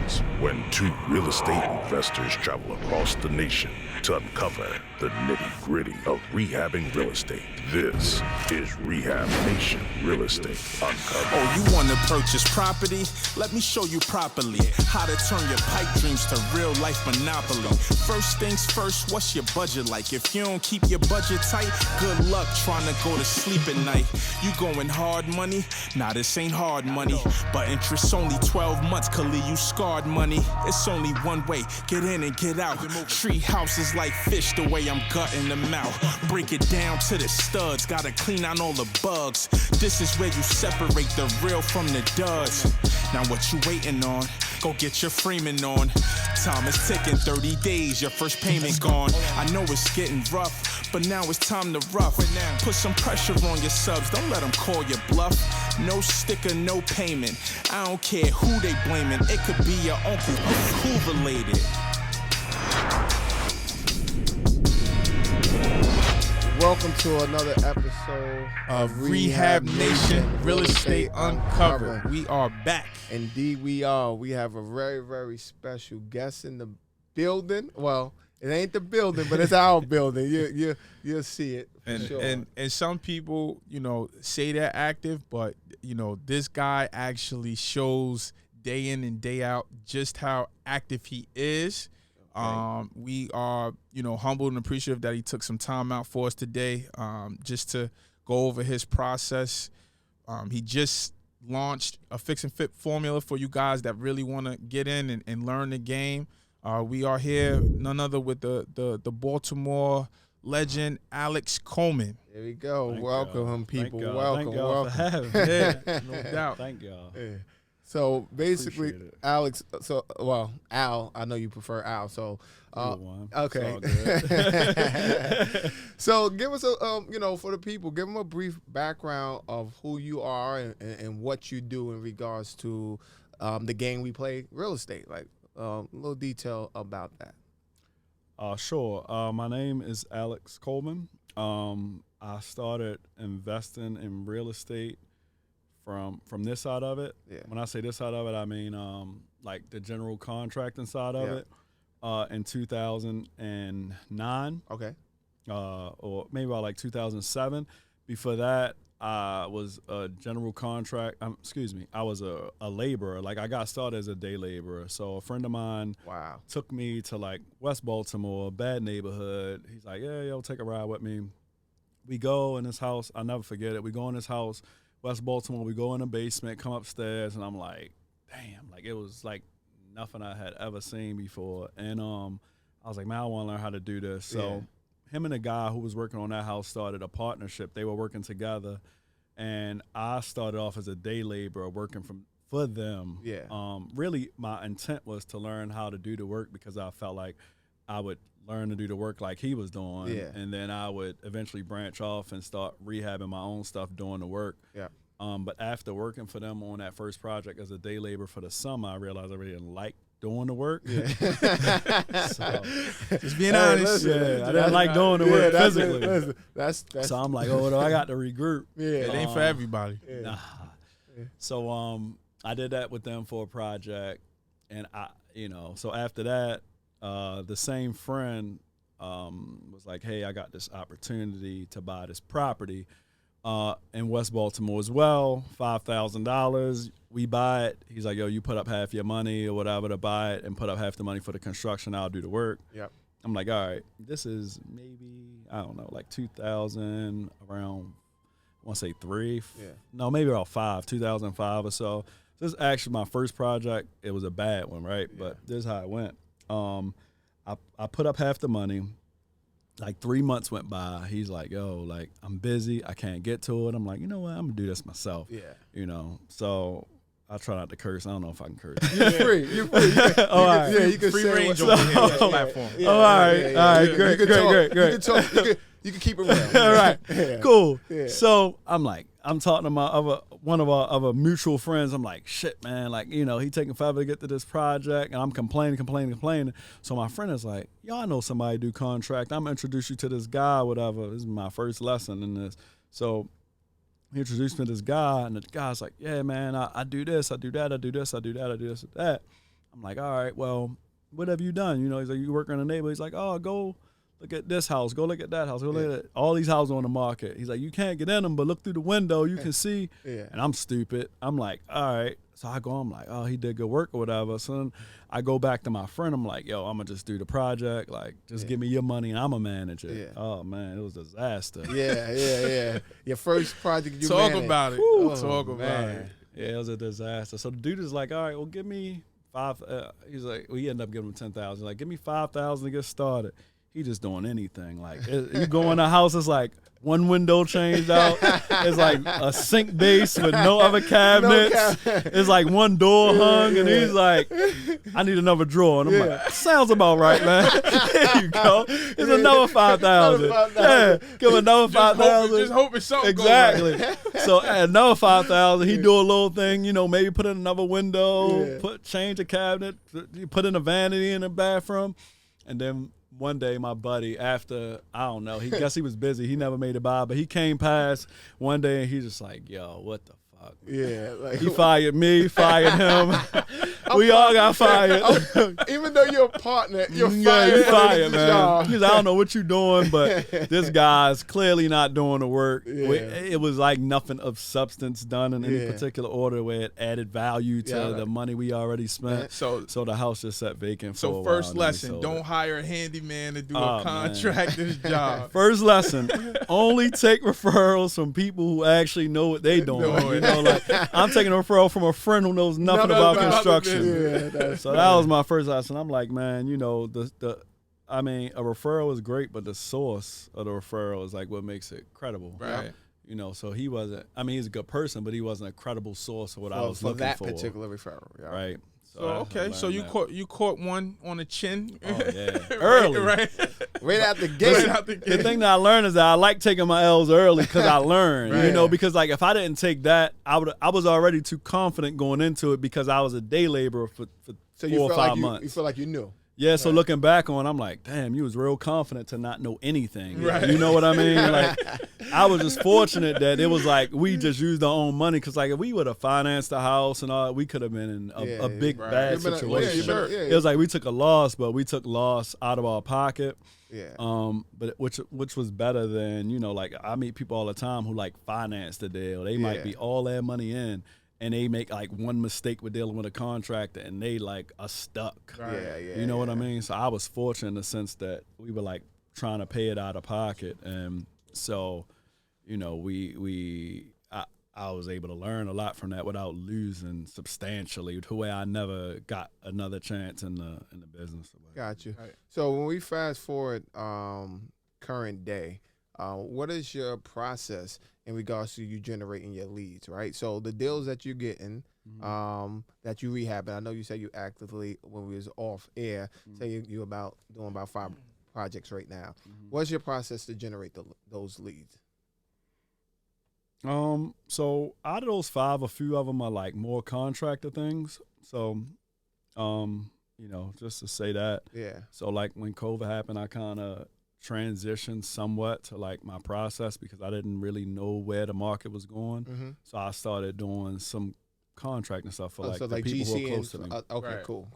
happens when two real estate investors travel across the nation to uncover the nitty-gritty of rehabbing real estate. This is Rehab Nation Real Estate Uncovered. Oh, you want to purchase property? Let me show you properly how to turn your pipe dreams to real life monopoly. First things first, what's your budget like? If you don't keep your budget tight, good luck trying to go to sleep at night. You going hard money? Nah, this ain't hard money. But interest only 12 months, could leave you scarred money. It's only one way, get in and get out. Tree houses like fish, the way I'm gutting them out. Break it down to the studs, gotta clean out all the bugs. This is where you separate the real from the duds. Now what you waiting on? Go get your framing on. Time is ticking, 30 days, your first payment gone. I know it's getting rough, but now it's time to rough. Put some pressure on your subs, don't let them call you bluff. No sticker, no payment. I don't care who they blaming. It could be your uncle, who related. Welcome to another episode of Rehab Nation Real Estate Uncovered. We are back. Indeed, we are. We have a very, very special guest in the building. Well, it ain't the building, but it's our building. You'll see it. For sure. And some people, say they're active, but this guy actually shows day in and day out just how active he is. Okay. We are, humbled and appreciative that he took some time out for us today, just to go over his process. He just launched a fix and fit formula for you guys that really want to get in and learn the game. We are here, none other with the Baltimore legend, Alex Coleman. There we go. Welcome, people. Welcome. Welcome. For having me. Yeah, no doubt. Thank y'all. Yeah. So basically, Alex. Al. I know you prefer Al. So, okay. So give us for the people, give them a brief background of who you are and what you do in regards to the game we play, real estate. Like a little detail about that. Sure. My name is Alex Coleman. I started investing in real estate from this side of it. Yeah. When I say this side of it, I mean like the general contracting side of it. In 2009. Okay. Or maybe about like 2007. Before that, I was a general contract. I was a laborer. Like I got started as a day laborer. So a friend of mine took me to like West Baltimore, bad neighborhood. He's like, yeah, take a ride with me. We go in this house. I'll never forget it. We go in this house, West Baltimore. We go in the basement, come upstairs, and I'm like, damn, like it was like nothing I had ever seen before. And I was like, man, I want to learn how to do this. So him and the guy who was working on that house started a partnership. They were working together, and I started off as a day laborer working for them. Yeah. Really, my intent was to learn how to do the work because I felt like I would learn to do the work like he was doing, and then I would eventually branch off and start rehabbing my own stuff, doing the work. Yeah. But after working for them on that first project as a day laborer for the summer, I realized I really didn't like doing the work. Yeah. So, just being honest. I didn't like doing the work physically. That's so I'm like, I got to regroup. It ain't for everybody. Yeah. Nah. Yeah. So I did that with them for a project, and so after that, the same friend was like, hey, I got this opportunity to buy this property in West Baltimore as well, $5,000. We buy it. He's like, yo, you put up half your money or whatever to buy it and put up half the money for the construction. I'll do the work. Yep. I'm like, all right, this is maybe, I don't know, like 2000, around, I want to say 3. Yeah. No, maybe about 2005 or so. This is actually my first project. It was a bad one, right? Yeah. But this is how it went. I put up half the money. Like 3 months went by. He's like, yo, like I'm busy. I can't get to it. I'm like, you know what? I'm gonna do this myself. Yeah. So I try not to curse. I don't know if I can curse. You're free. You're free. You can free say range over here on this platform. All right. Great. You can keep it real. All right. Yeah. Cool. Yeah. So I'm talking to one of our other mutual friends. I'm like, shit, man. Like, he taking forever to get to this project, and I'm complaining. So my friend is like, yo, I know somebody do contract. I'm gonna introduce you to this guy, whatever. This is my first lesson in this. So he introduced me to this guy, and the guy's like, yeah, man, I do this, I do that, I do this, I do that, I do this, I do that. I'm like, all right, well, what have you done? You know, he's like, you work in a neighborhood. He's like, oh, go look at this house. Go look at that house. Go look at it. All these houses on the market. He's like, you can't get in them, but look through the window. You can see. Yeah. And I'm stupid. I'm like, all right. So I go, I'm like, oh, he did good work or whatever. So then I go back to my friend. I'm like, yo, I'm going to just do the project. Like, just give me your money and I'm a manager. Yeah. Oh, man, it was a disaster. Yeah. Your first project you Talk managed. about it. Woo. Talk about Man. it. Yeah, it was a disaster. So the dude is like, all right, well, give me five. He's like, we end up giving him 10,000. Like, give me 5,000 to get started. He just doing anything. Like, you go in the house, it's like one window changed out. It's like a sink base with no other cabinets. It's like one door hung, and he's like, I need another drawer. And I'm like, that sounds about right, man. There you go. It's another 5,000. Yeah, give him another 5,000. Just hoping something Exactly. goes right. So at another 5,000, he do a little thing, you know, maybe put in another window, change a cabinet, put in a vanity in the bathroom, and then one day my buddy, after, I don't know, he guess he was busy. He never made it by, but he came past one day and he's just like, yo, what the fuck? Yeah. Like, He fired me, fired him. We all got fired. even though you're a partner, you're Yeah, fired. you fired, from the man. job. Because I don't know what you're doing, but this guy's clearly not doing the work. Yeah. It was like nothing of substance done in any particular order where it added value to the money we already spent. So the house just sat vacant for a while. first and then we lesson, sold don't it. hire a handyman to do Oh, a contractor's job. First lesson, only take referrals from people who actually know what they doing. You know, like I'm taking a referral from a friend who knows nothing about construction. So that was my first lesson. I'm like, man, you know, I mean, a referral is great, but the source of the referral is like what makes it credible. Right. You know, so he wasn't, I mean, he's a good person, but he wasn't a credible source of what I was looking that for. particular referral. Yeah. Right. So okay, so you caught one on the chin. Oh, yeah. Early. right? Right out the gate. Right out the The gate. thing that I learned is that I like taking my L's early because I learned, you know, because like if I didn't take that, I was already too confident going into it because I was a day laborer for So 4 or 5 months. You feel like you knew. Yeah, so looking back on, I'm like, damn, you was real confident to not know anything. Right. You know what I mean? Like, I was just fortunate that it was like we just used our own money because, like, if we would have financed the house and all, we could have been in a big bad You've been a- situation. yeah, you've been- It was like we took a loss, but we took loss out of our pocket. Yeah. But which was better than, you know, like I meet people all the time who like finance the deal. They might be all their money in. And they make like one mistake with dealing with a contractor, and they like are stuck. Yeah. You know what I mean? So I was fortunate in the sense that we were like trying to pay it out of pocket, and so, you know, I was able to learn a lot from that without losing substantially, to where I never got another chance in the business. Got you. Right. So when we fast forward current day, what is your process in regards to you generating your leads, right? So the deals that you're getting, that you rehabbing, I know you said you actively, when we was off air, say you about doing about 5 projects right now. What's your process to generate those leads? So out of those 5, a few of them are like more contractor things. So, you know, just to say that. Yeah. So like when COVID happened, I kind of transitioned somewhat to like my process because I didn't really know where the market was going. So I started doing some contracting stuff for like so the like people GC who are close to me. okay, Right. cool.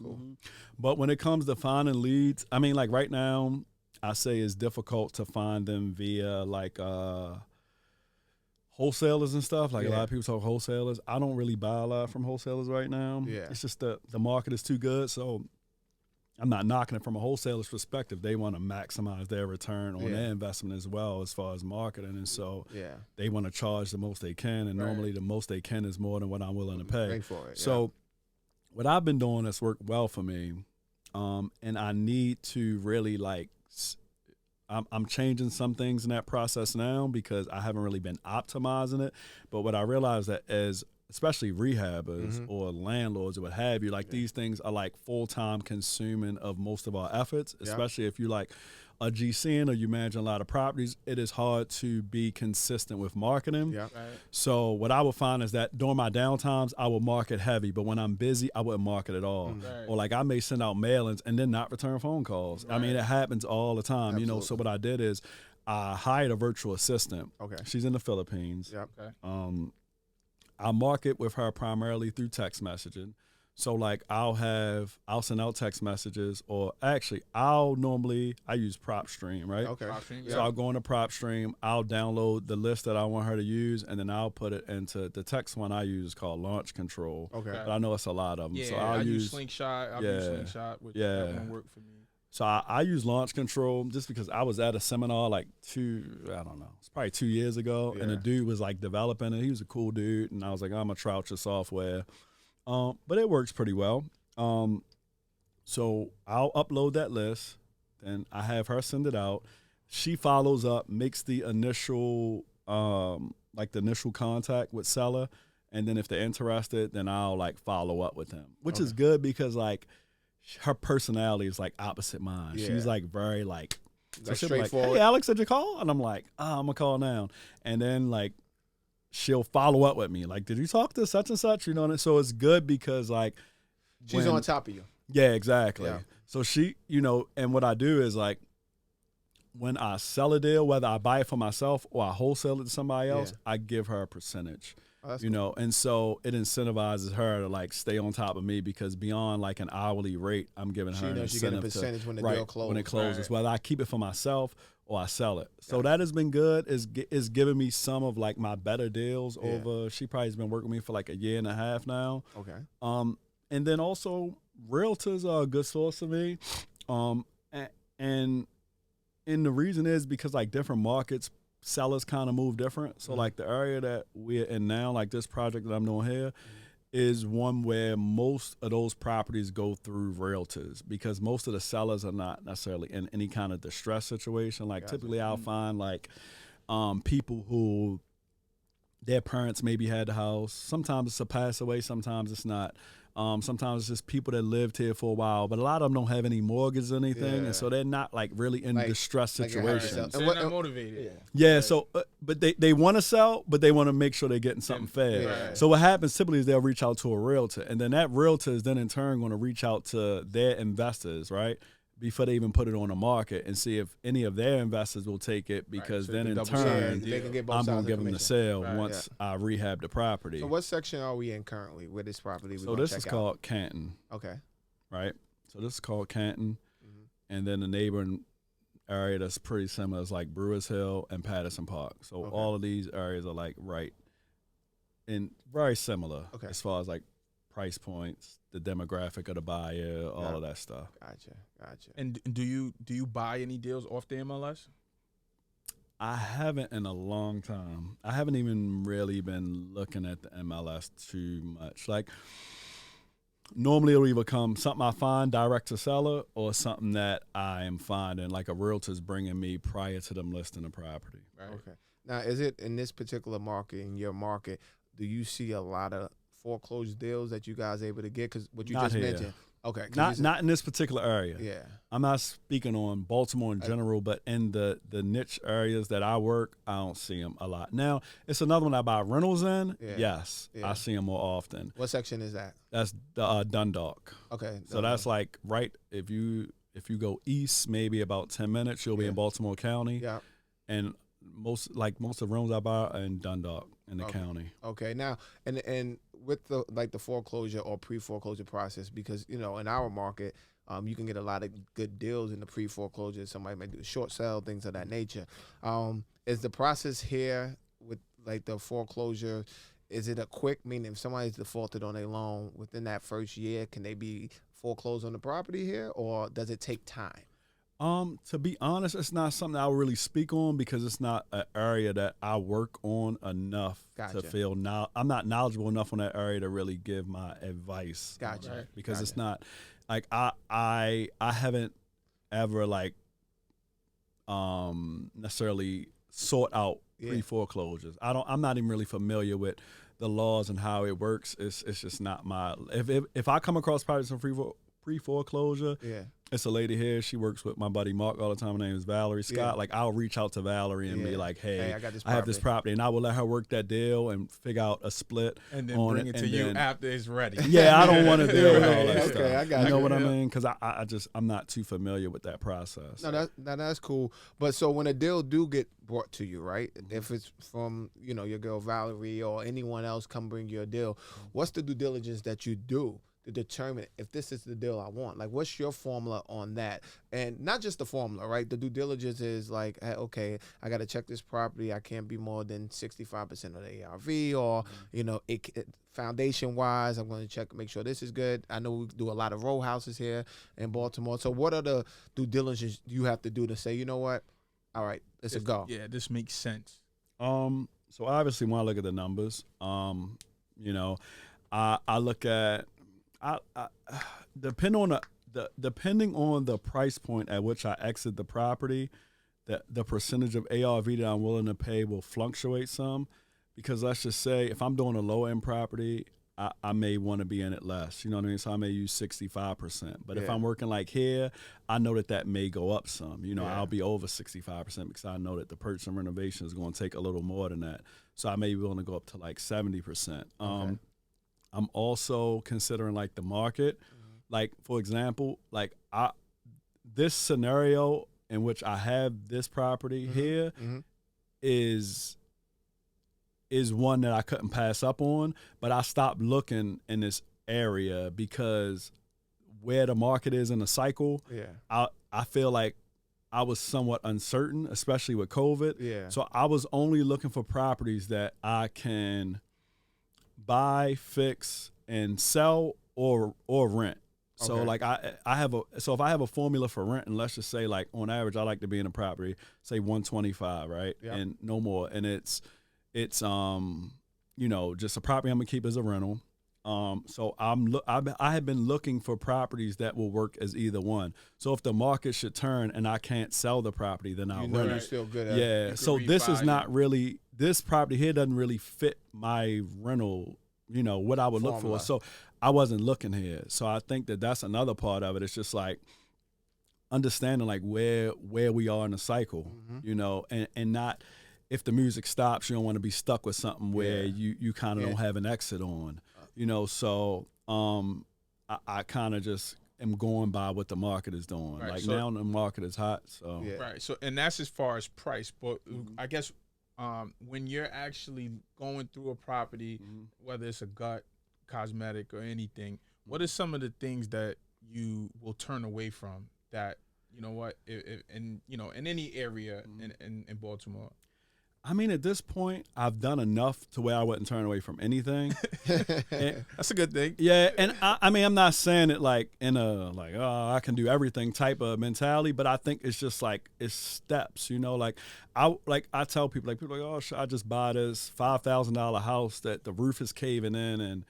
But when it comes to finding leads, I mean, like right now, I say it's difficult to find them via like wholesalers and stuff. Like a lot of people talk wholesalers. I don't really buy a lot from wholesalers right now. Yeah. It's just the market is too good. So I'm not knocking it from a wholesaler's perspective. They want to maximize their return on their investment as well as far as marketing. And so they want to charge the most they can. And normally the most they can is more than what I'm willing to pay. For it, So what I've been doing that's worked well for me, and I need to really like, I'm changing some things in that process now because I haven't really been optimizing it. But what I realized that as especially rehabbers or landlords or what have you, like these things are like full-time consuming of most of our efforts, especially if you like a GCN or you manage a lot of properties. It is hard to be consistent with marketing. Yeah. Right. So what I will find is that during my downtimes, I will market heavy, but when I'm busy, I wouldn't market at all. Right. Or like I may send out mailings and then not return phone calls. I mean, it happens all the time, you know. So what I did is I hired a virtual assistant. Okay. She's in the Philippines. Yep. Okay. I market with her primarily through text messaging. So like I'll send out text messages, or actually I use PropStream, right? Okay. So I'll go into PropStream, I'll download the list that I want her to use, and then I'll put it into the text one I use is called Launch Control. Okay. But I know it's a lot of them. Yeah, So I use Slingshot. I've used Slingshot, which that one worked for me. So I use Launch Control just because I was at a seminar like it's probably 2 years ago, and the dude was like developing it. He was a cool dude, and I was like, I'm gonna try out your software. But it works pretty well. So I'll upload that list, and I have her send it out. She follows up, makes the initial contact with seller, and then if they're interested, then I'll like follow up with them, which is good because like her personality is like opposite mine. Yeah. She's like very like so she'll be like, straightforward. hey Alex, did you call? And I'm like, I'm gonna call now. And then like she'll follow up with me. Like, did you talk to such and such? You know, and so it's good because like She's on top of you. Yeah, exactly. Yeah. So she, and what I do is like when I sell a deal, whether I buy it for myself or I wholesale it to somebody else, I give her a percentage. Oh, that's cool. And so it incentivizes her to like stay on top of me because beyond like an hourly rate, I'm giving her an knows you get a incentive percentage when the right, deal closes. when it closes, Right. whether I keep it for myself or I sell it. So that has been good. It's giving me some of like my better deals over. She probably has been working with me for like a year and a half now. Okay. And then also realtors are a good source for me. And the reason is because like different markets, sellers kind of move different. So like the area that we're in now, like this project that I'm doing here, is one where most of those properties go through realtors because most of the sellers are not necessarily in any kind of distress situation. Like typically I'll find like people who their parents maybe had the house. Sometimes it's a pass away, sometimes it's not. Sometimes it's just people that lived here for a while, but a lot of them don't have any mortgage or anything, and so they're not like really in distress situations. So they're not motivated. Yeah, so but they want to sell, but they want to make sure they're getting something fair. Yeah. So what happens typically is they'll reach out to a realtor, and then that realtor is then in turn going to reach out to their investors, right? Before they even put it on the market and see if any of their investors will take it because so then they in double turn they can get both I'm sides going of to give them the commission. sale Right. once I rehab the property. So what section are we in currently with this property? So this is called Canton, Okay. right? So this is called Canton, and then the neighboring area that's pretty similar is like Brewers Hill and Patterson Park. So all of these areas are like right and very similar as far as like price points, the demographic of the buyer, all of that stuff. Gotcha. And do you buy any deals off the MLS? I haven't in a long time. I haven't even really been looking at the MLS too much. Like normally it'll either come something I find direct to seller or something that I am finding like a realtor's bringing me prior to them listing the property. Right. Okay. Now, is it in this particular market, in your market, do you see a lot of foreclosed deals that you guys able to get? Because what you Not just here. mentioned. Okay. 'cause Not in this particular area. Yeah. I'm not speaking on Baltimore in general, but in the niche areas that I work, I don't see them a lot. Now, it's another one I buy rentals in. Yeah. Yes, Yeah. I see them more often. What section is that? That's the Dundalk. Okay. So that's like right if you go east, maybe about 10 minutes, you'll be in Baltimore County. Yeah. And most of the rooms I buy are in Dundalk in the county. Okay. Now, and with the foreclosure or pre-foreclosure process, because in our market, you can get a lot of good deals in the pre-foreclosure. Somebody may do a short sale, things of that nature. Is the process here with like the foreclosure? Is it a quick? Meaning, if somebody's defaulted on a loan within that first year, can they be foreclosed on the property here, or does it take time? To be honest, it's not something I would really speak on because it's not an area that I work on enough to feel now. I'm not knowledgeable enough on that area to really give my advice. Gotcha. Right. Because it's not like I haven't ever like necessarily sought out pre-foreclosures. I'm not even really familiar with the laws and how it works. It's just not my. If I come across projects in pre-foreclosure, it's a lady here. She works with my buddy Mark all the time. Her name is Valerie Scott. Yeah. Like I'll reach out to Valerie and be like, "Hey, I have this property," and I will let her work that deal and figure out a split And then on bring it to you then- after it's ready. Yeah, I don't want to deal with all that Okay, stuff. I got you know you. what I mean? Because I'm not too familiar with that process. No, that's cool. But so when a deal do get brought to you, right? If it's from your girl Valerie or anyone else come bring you a deal, what's the due diligence that you do to determine if this is the deal I want? Like, what's your formula on that? And not just the formula, right? The due diligence is like, hey, okay, I got to check this property. I can't be more than 65% of the ARV, or foundation wise, I'm going to check, make sure this is good. I know we do a lot of row houses here in Baltimore. So what are the due diligence you have to do to say, you know what? All right, it's a go. Yeah, this makes sense. So obviously when I look at the numbers, I look at depending on the price point at which I exit the property, the percentage of ARV that I'm willing to pay will fluctuate some, because let's just say if I'm doing a low end property, I may want to be in it less. You know what I mean? So I may use 65%. But if I'm working like here, I know that may go up some. I'll be over 65% because I know that the purchase and renovation is going to take a little more than that. So I may be willing to go up to like 70%. I'm also considering like the market. Like, for example, like this scenario in which I have this property here is one that I couldn't pass up on, but I stopped looking in this area because where the market is in the cycle, I feel like I was somewhat uncertain, especially with COVID. Yeah. So I was only looking for properties that I can buy, fix, and sell or rent. So like if I have a formula for rent, and let's just say like on average I like to be in a property, say 125, right? Yep. And no more. And it's just a property I'm gonna keep as a rental. So I have been looking for properties that will work as either one. So if the market should turn and I can't sell the property, then I'll rent you're it. still good at it. Yeah. So this is not really, this property here doesn't really fit my rental, what I would look for. So I wasn't looking here. So I think that's another part of it. It's just like understanding like where we are in the cycle, and not, if the music stops, you don't want to be stuck with something where you kind of don't have an exit on, So I kind of just am going by what the market is doing. Right, like so, now the market is hot, so right. So and that's as far as price, but I guess when you're actually going through a property, whether it's a gut, cosmetic, or anything, what are some of the things that you will turn away from that in any area in Baltimore? I mean, at this point, I've done enough to where I wouldn't turn away from anything. That's a good thing. Yeah, and I mean, I'm not saying it like in a like, oh, I can do everything type of mentality, but I think it's just like it's steps, Like I tell people, like oh, should I just buy this $5,000 house that the roof is caving in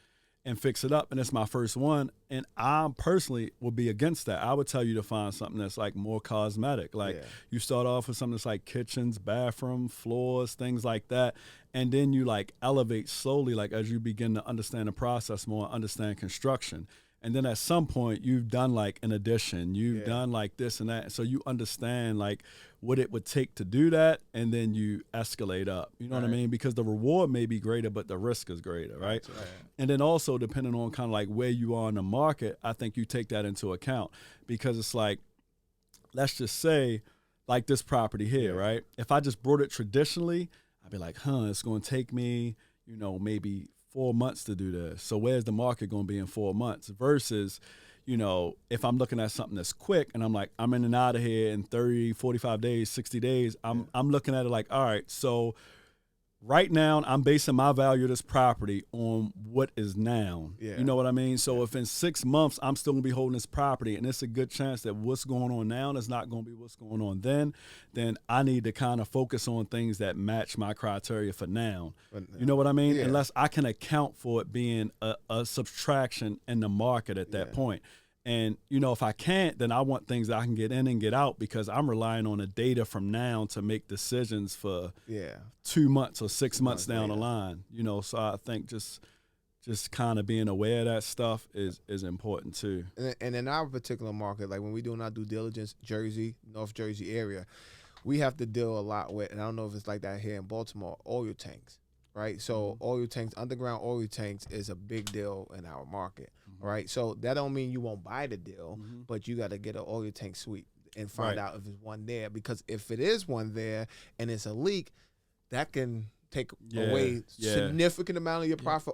and fix it up, and it's my first one, and I personally would be against that. I would tell you to find something that's like more cosmetic. Like you start off with something that's like kitchens, bathroom, floors, things like that, and then you like elevate slowly, like as you begin to understand the process more, understand construction. And then at some point you've done like an addition, you've done like this and that. So you understand like what it would take to do that, and then you escalate up. You know what I mean? Because the reward may be greater, but the risk is greater, right? And then also depending on kind of like where you are in the market, I think you take that into account, because it's like, let's just say like this property here, right? If I just brought it traditionally, I'd be like, it's going to take me, maybe 4 months to do this. So where's the market going to be in 4 months versus, if I'm looking at something that's quick and I'm like, I'm in and out of here in 30, 45 days, 60 days, I'm looking at it like, all right, so right now I'm basing my value of this property on what is now. Yeah. You know what I mean? So if in 6 months I'm still gonna be holding this property, and it's a good chance that what's going on now is not gonna be what's going on then I need to kind of focus on things that match my criteria for now. You know what I mean? Unless I can account for it being a subtraction in the market at that point. And, if I can't, then I want things that I can get in and get out, because I'm relying on the data from now to make decisions for 2 months or 6 months down the line. So I think just kind of being aware of that stuff is important too. And in our particular market, like when we're doing our due diligence, Jersey, North Jersey area, we have to deal a lot with, and I don't know if it's like that here in Baltimore, oil tanks. Right, so oil tanks, underground oil tanks is a big deal in our market, right? So that don't mean you won't buy the deal, but you got to get an oil tank suite and find out if there's one there, because if it is one there and it's a leak, that can take away significant amount of your profit,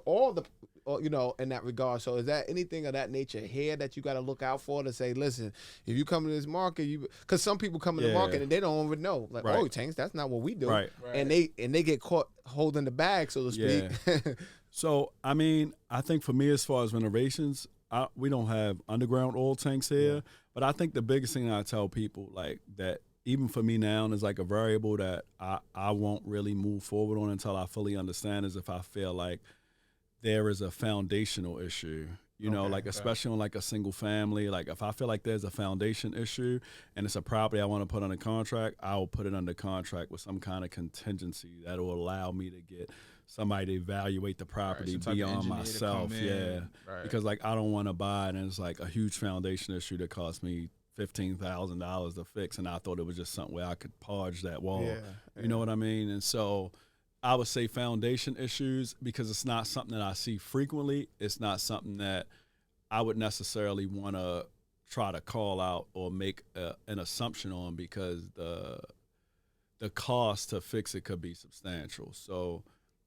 or, you know, in that regard. So is that anything of that nature here that you got to look out for to say, listen, if you come to this market, because some people come in the market and they don't even know, like, oh, Tanks, that's not what we do, and they get caught holding the bag, so to speak. So I mean, I think for me, as far as renovations, we don't have underground oil tanks here, but I think the biggest thing I tell people, like, that even for me now is like a variable that I won't really move forward on until I fully understand, is if I feel like there is a foundational issue, you know, like especially on like a single family. Like if I feel like there's a foundation issue and it's a property I want to put under contract, I'll put it under contract with some kind of contingency that will allow me to get somebody to evaluate the property beyond myself. Because like I don't want to buy it and it's like a huge foundation issue that cost me $15,000 to fix, and I thought it was just something where I could podge that wall. You know what I mean? And so I would say foundation issues, because it's not something that I see frequently. It's not something that I would necessarily want to try to call out or make an assumption on, because the cost to fix it could be substantial. So,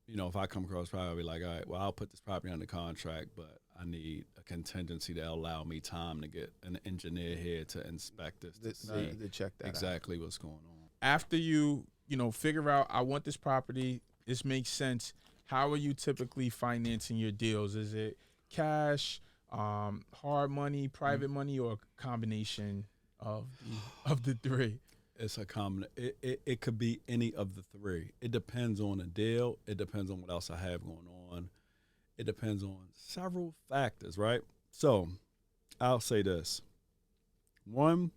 you know, if I come across property, I'll be like, all right, well, I'll put this property under contract, but I need a contingency to allow me time to get an engineer here to inspect this, to check that exactly what's going on. After you figure out, I want this property, this makes sense, how are you typically financing your deals? Is it cash, hard money, private money, or a combination of the three? It's a it could be any of the three. It depends on the deal. It depends on what else I have going on. It depends on several factors, right? So I'll say this. One,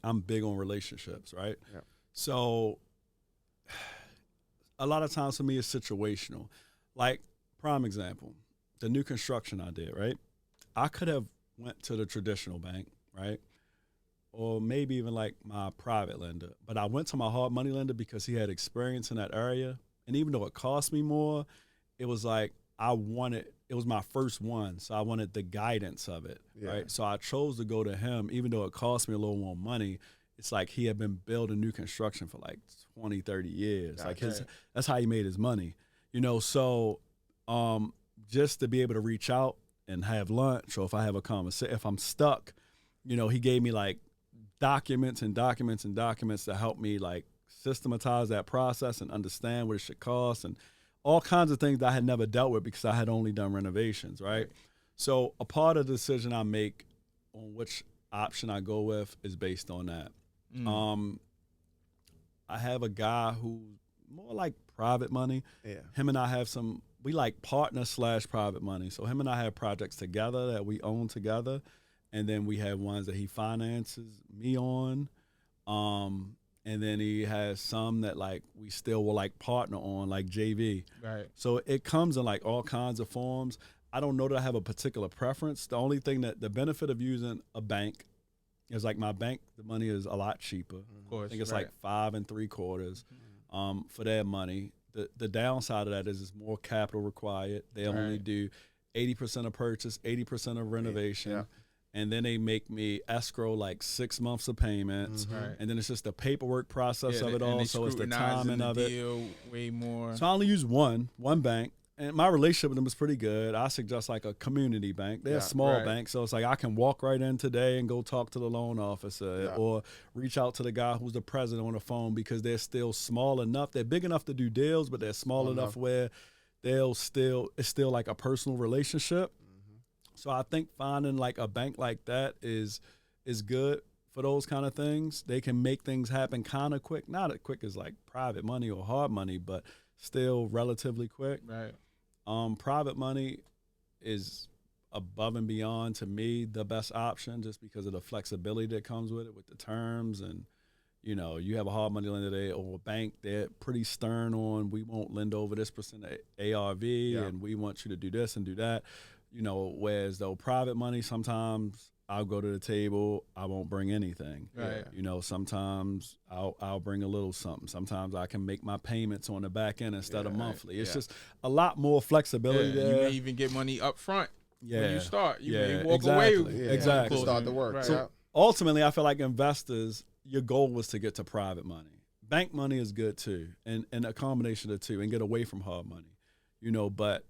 I'm big on relationships, right? Yeah. So a lot of times for me it's situational. Like, prime example, the new construction I did, right? I could have went to the traditional bank, right? Or maybe even like my private lender. But I went to my hard money lender because he had experience in that area. And even though it cost me more, it was like it was my first one, so I wanted the guidance of it, right? So I chose to go to him, even though it cost me a little more money. It's like he had been building new construction for like 20, 30 years. Like that's how he made his money, you know? So just to be able to reach out and have lunch, or if I have a conversation, if I'm stuck, you know, he gave me like documents to help me like systematize that process and understand what it should cost, and all kinds of things that I had never dealt with because I had only done renovations, right? So a part of the decision I make on which option I go with is based on that. I have a guy who's more like private money. Him and I have we like partner / private money. So him and I have projects together that we own together. And then we have ones that he finances me on. And then he has some that like we still will like partner on, like JV. Right. So it comes in like all kinds of forms. I don't know that I have a particular preference. The only thing that the benefit of using a bank is like my bank, the money is a lot cheaper. Of course. I think it's like 5 3/4 for their money. The downside of that is it's more capital required. They only do 80% of purchase, 80% of renovation. Yeah. And then they make me escrow like 6 months of payments. And then it's just the paperwork process of it all. So it's the timing of it. Way more. So I only use one bank. And my relationship with them is pretty good. I suggest like a community bank. They're a small bank. So it's like I can walk right in today and go talk to the loan officer or reach out to the guy who's the president on the phone, because they're still small enough. They're big enough to do deals, but they're small enough where it's still like a personal relationship. So I think finding like a bank like that is good for those kind of things. They can make things happen kind of quick. Not as quick as like private money or hard money, but still relatively quick. Right. Private money is above and beyond, to me, the best option, just because of the flexibility that comes with it, with the terms. And, you know, you have a hard money lender there or a bank, they're pretty stern on, we won't lend over this percent ARV and we want you to do this and do that. You know, whereas though private money, sometimes I'll go to the table, I won't bring anything. Right. You know, sometimes I'll bring a little something. Sometimes I can make my payments on the back end instead of monthly. It's just a lot more flexibility there. You may even get money up front when you start. You may walk away. Exactly. Start the work. Right. So ultimately, I feel like investors, your goal was to get to private money. Bank money is good too, and a combination of the two, and get away from hard money. You know, but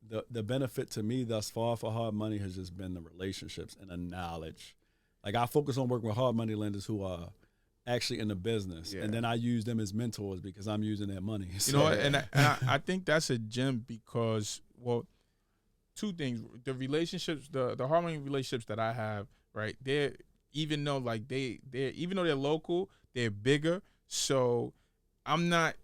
the benefit to me thus far for hard money has just been the relationships and the knowledge. Like I focus on working with hard money lenders who are actually in the business, and then I use them as mentors because I'm using their money. You know what? And I think that's a gem because, well, two things: the relationships, the hard money relationships that I have, right? They're even though they're local, they're bigger. So I'm not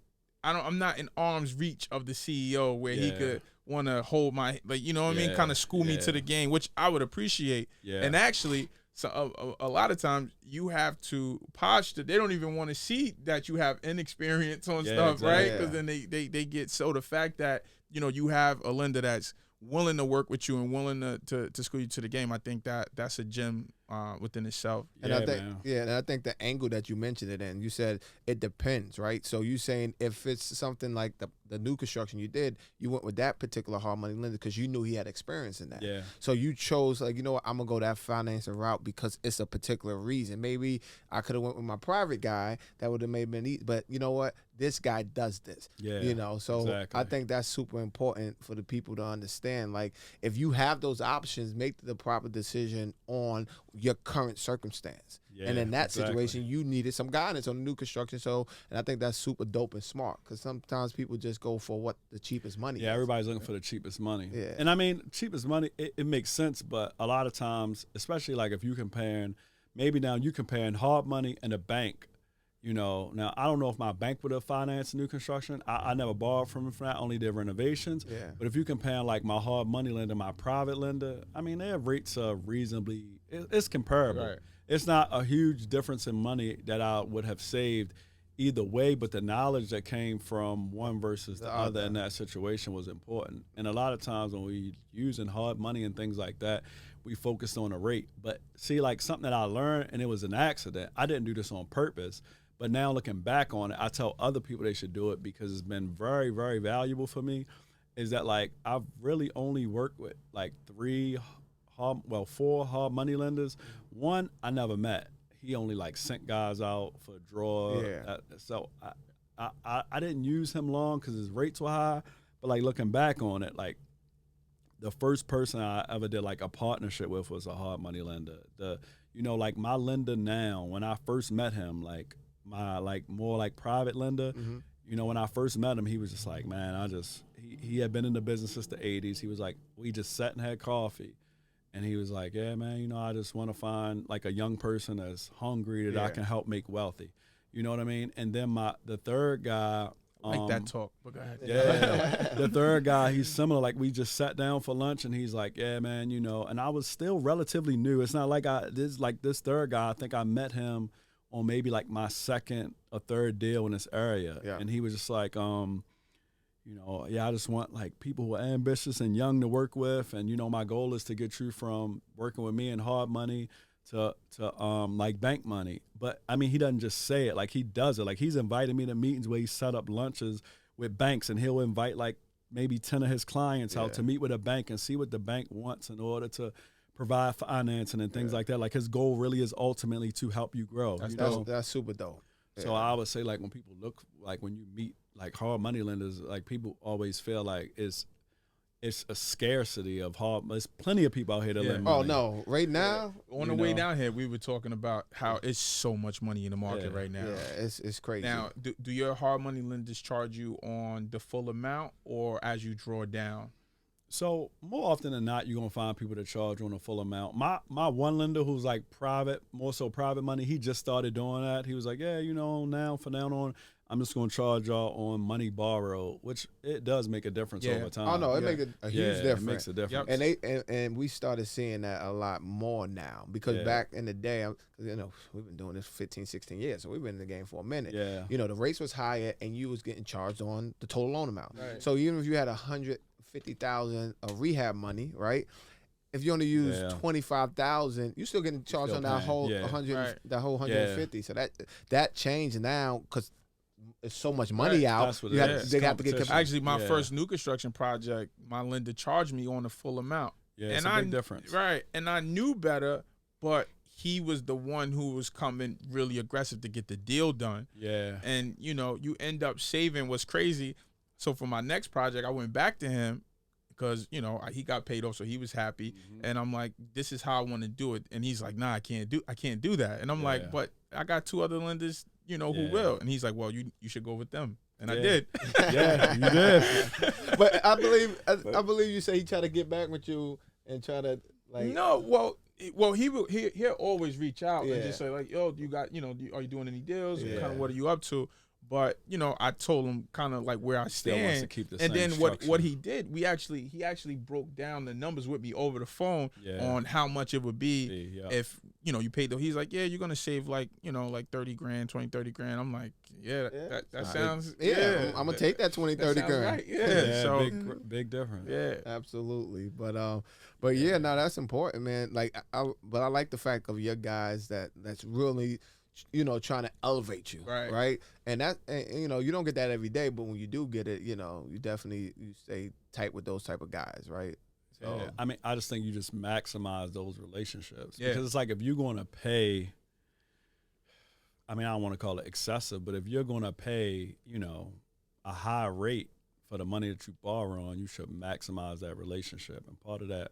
in arm's reach of the CEO where he could want to hold my, like, you know what I mean, kind of school me to the game, which I would appreciate. Yeah. And actually, so a lot of times you have to posture. They don't even want to see that you have inexperience on stuff, exactly, right? Because then they get so the fact that, you know, you have a lender that's willing to work with you and willing to school you to the game. I think that's a gem within itself. And I think the angle that you mentioned it in, you said it depends, right? So you saying if it's something like the new construction you did, you went with that particular hard money lender because you knew he had experience in that. Yeah. So you chose, like, you know what, I'm gonna go that financing route because it's a particular reason. Maybe I could have went with my private guy that would have made me, but you know what, this guy does this. Yeah. You know, so exactly. I think that's super important for the people to understand. Like, if you have those options, make the proper decision on your current circumstance. Yeah, and in that situation, you needed some guidance on the new construction. So, and I think that's super dope and smart because sometimes people just go for what the cheapest money is. Yeah, everybody's looking for the cheapest money. Yeah. And I mean, cheapest money, it makes sense, but a lot of times, especially like if you're comparing, maybe now you comparing hard money and a bank, you know, now I don't know if my bank would have financed new construction. I never borrowed from him for that, only did renovations. Yeah. But if you compare like my hard money lender, my private lender, I mean, their rates are reasonably, it's comparable. Right. It's not a huge difference in money that I would have saved either way, but the knowledge that came from one versus the other in that situation was important. And a lot of times when we using hard money and things like that, we focused on a rate. But see, like something that I learned, and it was an accident. I didn't do this on purpose. But now looking back on it, I tell other people they should do it because it's been very, very valuable for me, is that like I've really only worked with like four hard money lenders. One I never met. He only like sent guys out for a draw. Yeah. So I didn't use him long because his rates were high. But like looking back on it, like the first person I ever did like a partnership with was a hard money lender. Like my lender now, when I first met him, like my like more like private lender, you know, when I first met him, he was just like, man, he had been in the business since the 80s. He was like, we just sat and had coffee. And he was like, yeah, man, you know, I just want to find like a young person that's hungry that I can help make wealthy. You know what I mean? And then the third guy. Like that talk, but go ahead. Yeah. The third guy, he's similar. Like we just sat down for lunch and he's like, yeah, man, you know, and I was still relatively new. It's not like this third guy, I think I met him on maybe like my second or third deal in this area. Yeah. And he was just like, you know, I just want like people who are ambitious and young to work with. And, you know, my goal is to get you from working with me in hard money to like bank money. But I mean, he doesn't just say it, like he does it. Like he's invited me to meetings where he set up lunches with banks and he'll invite like maybe 10 of his clients out to meet with a bank and see what the bank wants in order to provide financing and things like that. Like his goal really is ultimately to help you grow. That's super dope. So I would say like when people look, like when you meet like hard money lenders, like people always feel like it's a scarcity of hard. There's plenty of people out here that lend money. Oh no, right now on the way down here, we were talking about how it's so much money in the market right now. Yeah, it's crazy. Now, do your hard money lenders charge you on the full amount or as you draw down? So more often than not, you're gonna find people that charge on a full amount. My one lender who's like private, more so private money, he just started doing that. He was like, yeah, you know, from now on, I'm just gonna charge y'all on money borrowed, which it does make a difference over time. Oh no, it makes a huge difference. It makes a difference. And we started seeing that a lot more now because back in the day, you know, we've been doing this for 15, 16 years, so we've been in the game for a minute. Yeah. You know, the rates was higher, and you was getting charged on the total loan amount. Right. So even if you had $150,000 of rehab money, right? If you only use $25,000, you're still getting charged on that whole 100, that whole 150. So that changed now because it's so much money out. They have to get. Actually, my first new construction project, my lender charged me on the full amount. Yeah, it's a big difference. Right, and I knew better, but he was the one who was coming really aggressive to get the deal done. Yeah, and you know, you end up saving. What's crazy? So for my next project, I went back to him because he got paid off, so he was happy. And I'm like, this is how I want to do it. And he's like, nah, I can't do that. And I'm like, but I got 2 other lenders, who will. And he's like, well, you should go with them. And I did. Yeah, you did. But I believe you say he tried to get back with you and try to like. No, well, he'll always reach out and just say like, yo, you got, are you doing any deals? Kind of what are you up to? But I told him kind of like where I stand, to keep the and same then structure. what he did, he actually broke down the numbers with me over the phone on how much it would be if you paid. He's like, yeah, you're gonna save like like 30 grand, 20, 30 grand. I'm like, that sounds I'm gonna take that 20, 30 grand. Right. Yeah, so big difference. yeah, Absolutely. But yeah, no, that's important, man. Like, but I like the fact of your guys that's really, trying to elevate you, right? And that, you don't get that every day, but when you do get it, you definitely stay tight with those type of guys, right? So, Yeah. I mean, I just think you just maximize those relationships because it's like if you're going to pay. I mean, I don't want to call it excessive, but if you're going to pay, a high rate for the money that you borrow on, you should maximize that relationship. And part of that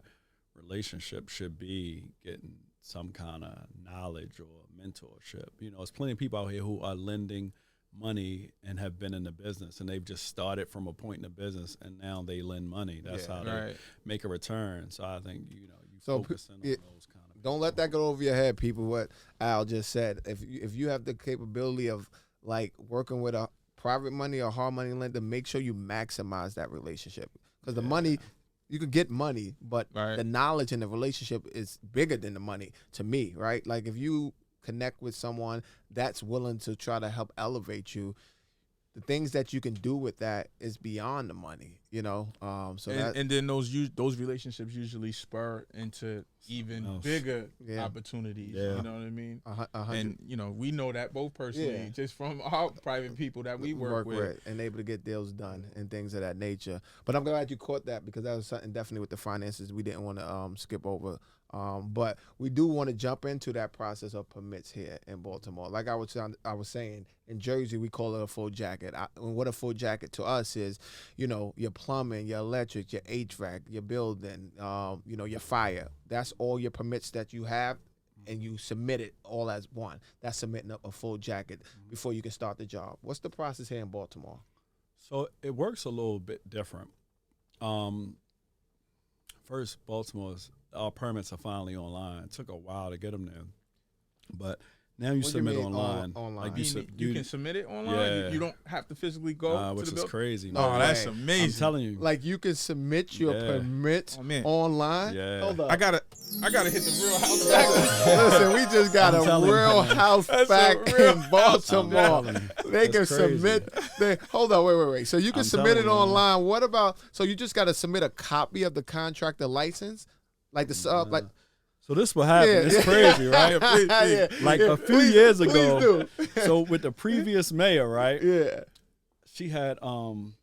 relationship should be getting some kind of knowledge or mentorship. There's plenty of people out here who are lending money and have been in the business, and they've just started from a point in the business, and now they lend money. That's how they make a return. So I think, you focus on those kind of. Don't let that go over your head, people. What Al just said. If you have the capability of like working with a private money or hard money lender, make sure you maximize that relationship because the money. You could get money, but the knowledge and the relationship is bigger than the money to me, right? Like if you connect with someone that's willing to try to help elevate you, the things that you can do with that is beyond the money, and then those relationships usually spur into even bigger opportunities. Yeah. You know what I mean? And we know that both personally, just from our private people that we work with, and able to get deals done and things of that nature. But I'm glad you caught that because that was something definitely with the finances we didn't want to skip over. But we do want to jump into that process of permits here in Baltimore. Like I was saying, in Jersey, we call it a full jacket. And what a full jacket to us is, your plumbing, your electric, your HVAC, your building, your fire. That's all your permits that you have, and you submit it all as one. That's submitting up a full jacket before you can start the job. What's the process here in Baltimore? So it works a little bit different. First, our permits are finally online. It took a while to get them there, but now you submit online. Online. Like you can submit it online. Yeah. You don't have to physically go to which the is building. crazy. Oh, Man. that's amazing! I'm telling you. Like you can submit your permit online. Yeah. Hold up. I gotta hit the Real House back. Listen, we just got a Real House back in Baltimore. They can submit. Hold on, wait. So you can submit it online. What about? So you just got to submit a copy of the contractor license, like the sub, like. So this what happened. It's crazy, right? Like a few years ago. So with the previous mayor, right? Yeah. She had man,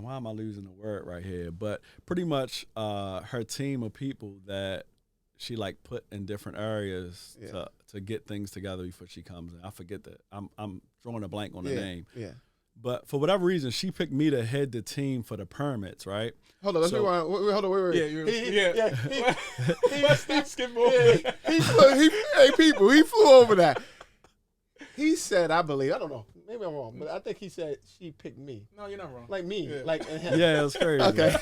why am I losing the word right here? But pretty much her team of people that she like put in different areas to get things together before she comes in. I forget that. I'm drawing a blank on the name. Yeah. But for whatever reason, she picked me to head the team for the permits, right? Hold on, let's rewind. Hold on, wait. He flew over that. He said, I believe, I don't know, maybe I'm wrong, but I think he said she picked me. No, you're not wrong. Like me, Yeah. like Yeah, it was crazy. Okay.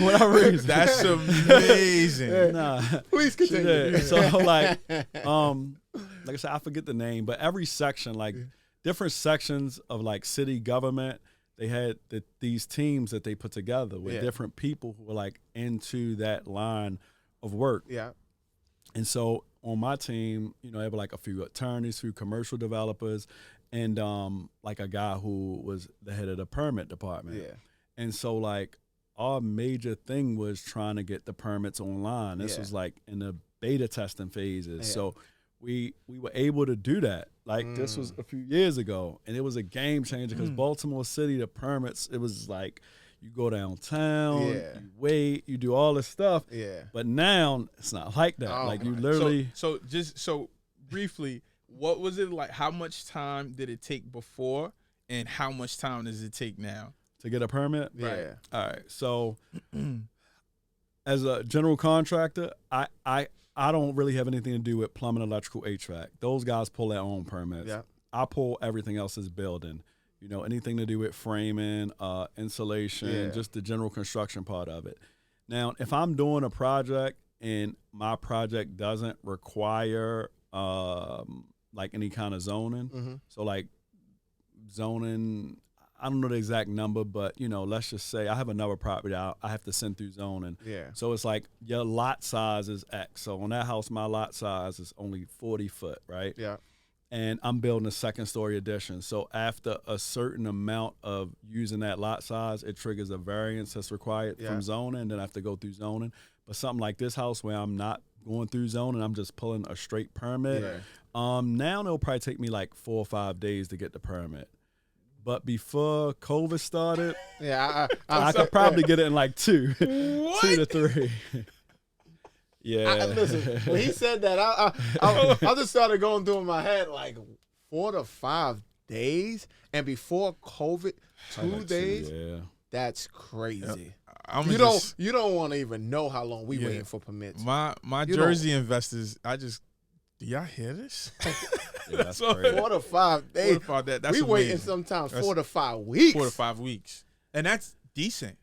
Whatever reason. That's amazing. Nah. Please continue. So like I said, I forget the name, but every section, like different sections of like city government, they had these teams that they put together with different people who were like into that line of work. Yeah. And so on my team, there were like a few attorneys, few commercial developers, and like a guy who was the head of the permit department. Yeah. And so like our major thing was trying to get the permits online. This was like in the beta testing phases. Yeah. So we were able to do that. Like this was a few years ago, and it was a game changer because Baltimore City, the permits, it was like you go downtown, you wait, you do all this stuff. Yeah. But now it's not like that. Like you literally. So briefly, what was it like? How much time did it take before, and how much time does it take now? to get a permit? Yeah. All right. So as a general contractor, I don't really have anything to do with plumbing, electrical, HVAC. Those guys pull their own permits. Yeah. I pull everything else as building. You know, anything to do with framing, insulation, just the general construction part of it. Now, if I'm doing a project and my project doesn't require like any kind of zoning, so like zoning, I don't know the exact number, but you know, let's just say I have another property I have to send through zoning. Yeah. So it's like your lot size is X. So on that house, my lot size is only 40 foot, right? Yeah. And I'm building a second story addition. So after a certain amount of using that lot size, it triggers a variance that's required from zoning. Then I have to go through zoning. But something like this house where I'm not going through zoning, I'm just pulling a straight permit. Now it'll probably take me like 4 or 5 days to get the permit. But before COVID started, I could probably get it in like 2 to 3. Yeah. Listen, when he said that, I just started going through in my head like 4 to 5 days, and before COVID, 2 days. Yeah. That's crazy. You don't want to even know how long we waiting for permits. My Jersey investors, do y'all hear this? Yeah, that's crazy. 4 to 5 days. 4 to 5 days. That's we amazing. waiting sometimes 4 to 5 weeks. 4 to 5 weeks, and that's decent.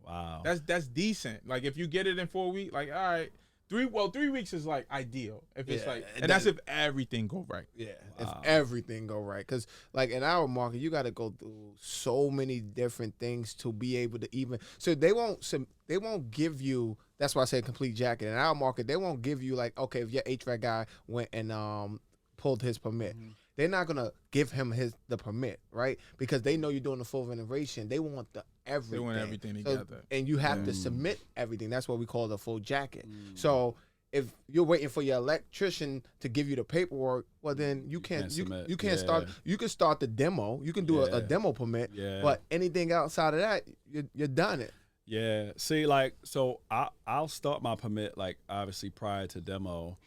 Wow. That's decent. Like if you get it in 4 weeks, like all right. 3 weeks is like ideal if it's like, and that's if everything go right. Yeah, if everything go right, because like in our market, you got to go through so many different things to be able to even. So they won't give you. That's why I say complete jacket. In our market, they won't give you like, okay, if your HVAC guy went and pulled his permit. They're not gonna give him the permit, right? Because they know you're doing the full renovation. They want everything. They want everything together. And you have to submit everything. That's what we call the full jacket. So if you're waiting for your electrician to give you the paperwork, well then you can't start. You can start the demo. You can do a demo permit. But anything outside of that, you're done it. Yeah. See, like, so I'll start my permit like obviously prior to demo.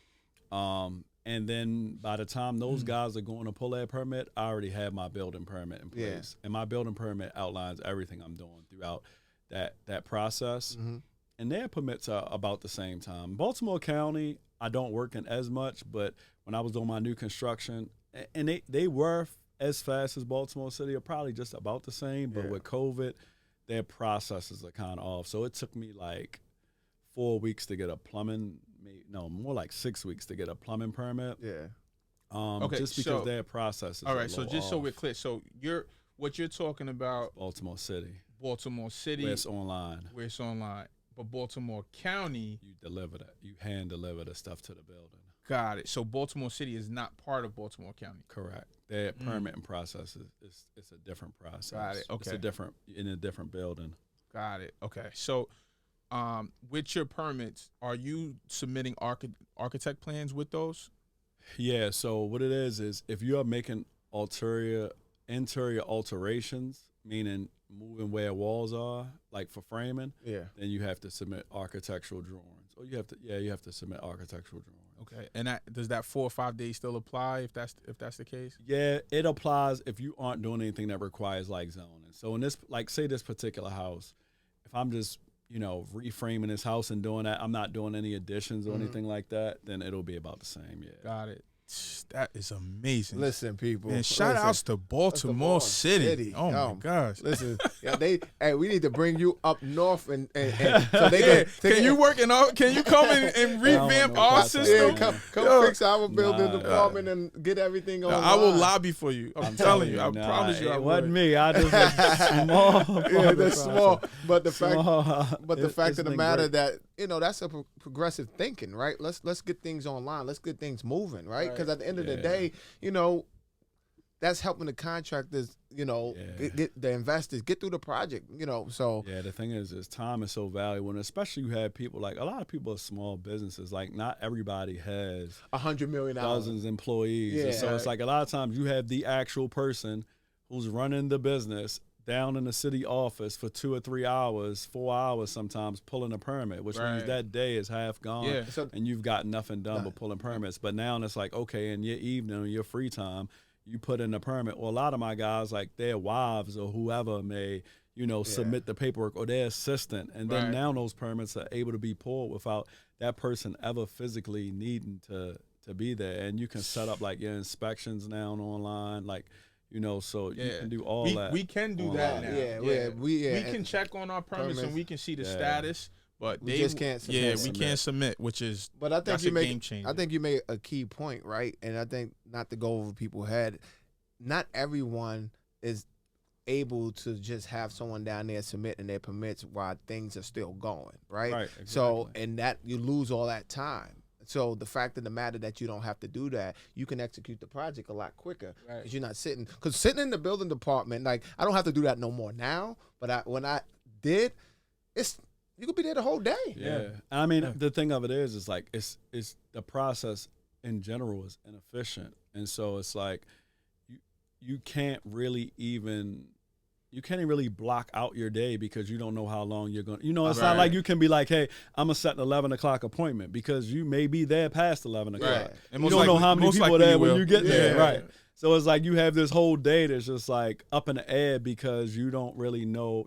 And then by the time those guys are going to pull that permit, I already have my building permit in place. And my building permit outlines everything I'm doing throughout that process. And their permits are about the same time. Baltimore County, I don't work in as much, but when I was doing my new construction, and they were as fast as Baltimore City, are probably just about the same. But with COVID, their processes are kind of off. So it took me like 4 weeks to get a plumbing. No, more like 6 weeks to get a plumbing permit. Okay, just because their process is all right. So just off. so we're clear, so what you're talking about, Baltimore City, where it's online. But Baltimore County, you deliver that. You hand deliver the stuff to the building. Got it. So Baltimore City is not part of Baltimore County. Correct. Their permitting process is it's a different process. Got it. Okay. It's in a different building. Got it. Okay. So. With your permits, are you submitting architect plans with those? Yeah. So what it is if you are making interior alterations, meaning moving where walls are, like for framing, then you have to submit architectural drawings. Or you have to submit architectural drawings. Okay. And does that 4 or 5 days still apply if that's the case? Yeah, it applies if you aren't doing anything that requires like zoning. So in this, like say this particular house, if I'm just reframing this house and doing that, I'm not doing any additions or anything like that, then it'll be about the same. Yeah. Got it. That is amazing. Listen, people. And shout outs to Baltimore City. Oh my gosh. Listen, we need to bring you up north and so they can you work in our, can you come and revamp our system? Yeah, come fix our building department and get everything on. I will lobby for you. I'm telling you. I promise you. It wasn't me. I just small. Yeah, that's small. But the fact of the matter that that's a progressive thinking, right? Let's get things online. Let's get things moving, right? Because at the end of the day, that's helping the contractors, get the investors get through the project, So the thing is time is so valuable, and especially you have people like a lot of people are small businesses. Like not everybody has $100 million, dozens of employees. Yeah. And so it's like a lot of times you have the actual person who's running the business down in the city office for 2 or 3 hours, 4 hours sometimes pulling a permit, which means that day is half gone and you've got nothing done but pulling permits. But now it's like, okay, in your evening or your free time, you put in a permit. Well, a lot of my guys, like their wives or whoever may, submit the paperwork, or their assistant. And then Right. now those permits are able to be pulled without that person ever physically needing to be there. And you can set up like your inspections now online, like, so you can do all that. We can do online. that now. We can check on our permits and we can see the status, but We just can't submit. Yeah, we can't submit, which is But I think that's you a make game changer. I think you made a key point, right? And I think, not to go over people's head, not everyone is able to just have someone down there submitting their permits while things are still going, right? Right, So, exactly. and that you lose all that time. So the fact of the matter that you don't have to do that, you can execute the project a lot quicker Right. because you're not sitting. Because sitting in the building department, like, I don't have to do that no more now. But when I did, you could be there the whole day. Yeah. I mean, the thing of it is like it's the process in general is inefficient, and so it's like you can't really block out your day because you don't know how long you're going. It's not like you can be like, hey, I'm gonna set an 11 o'clock appointment, because you may be there past 11 o'clock. Right. And You most don't know likely- how many most people are likely there you when will. you get there, Yeah. right? So it's like you have this whole day that's just like up in the air because you don't really know,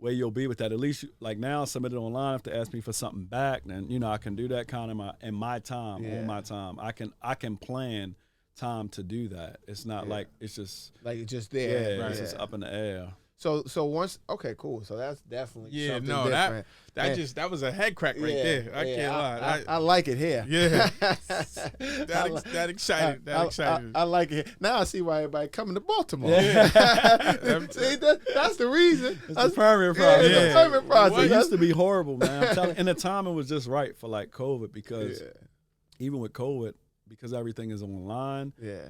where you'll be with that. At least, like now, I submitted online. If they ask me for something back, then I can do that kind of in my time, Yeah. on my time. I can plan time to do that. It's not like it's just Like, it's just there. it's just up in the air. So once, okay, cool. So that's definitely something different. That was a head crack right there. I can't lie. I like it here. Yeah. that excited. That excited. I like it. Now I see why everybody coming to Baltimore. Yeah. See, that's the reason. It's That's the permit yeah, process. it's the permit process. It used to be horrible, man. I'm telling you. And the timing was just right for like COVID, because even with COVID, because everything is online, Yeah.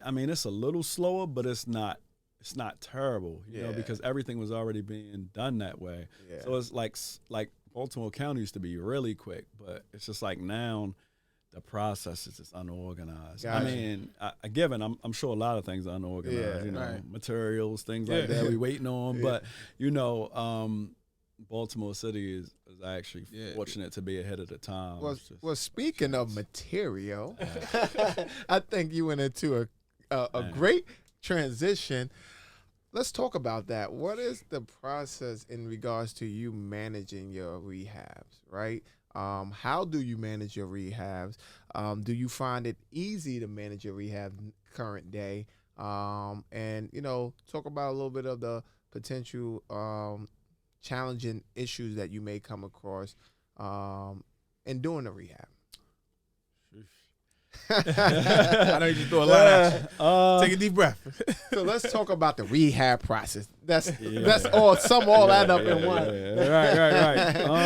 I mean, it's a little slower, but it's not terrible, Yeah. because everything was already being done that way. Yeah. So it's like Baltimore County used to be really quick, but it's just like now the process is just unorganized. Gotcha. I mean, I'm sure a lot of things are unorganized, Yeah. Right. materials, things like that we waiting on, but Baltimore City is actually fortunate to be ahead of the time. Well, speaking of material, I think you went into a great transition. Let's talk about that. What is the process in regards to you managing your rehabs, right? How do you manage your rehabs? Do you find it easy to manage your rehab current day? And, talk about a little bit of the potential challenging issues that you may come across in doing the rehab. I know you just threw a lot at you. Take a deep breath. So let's talk about the rehab process. That's all that up in one.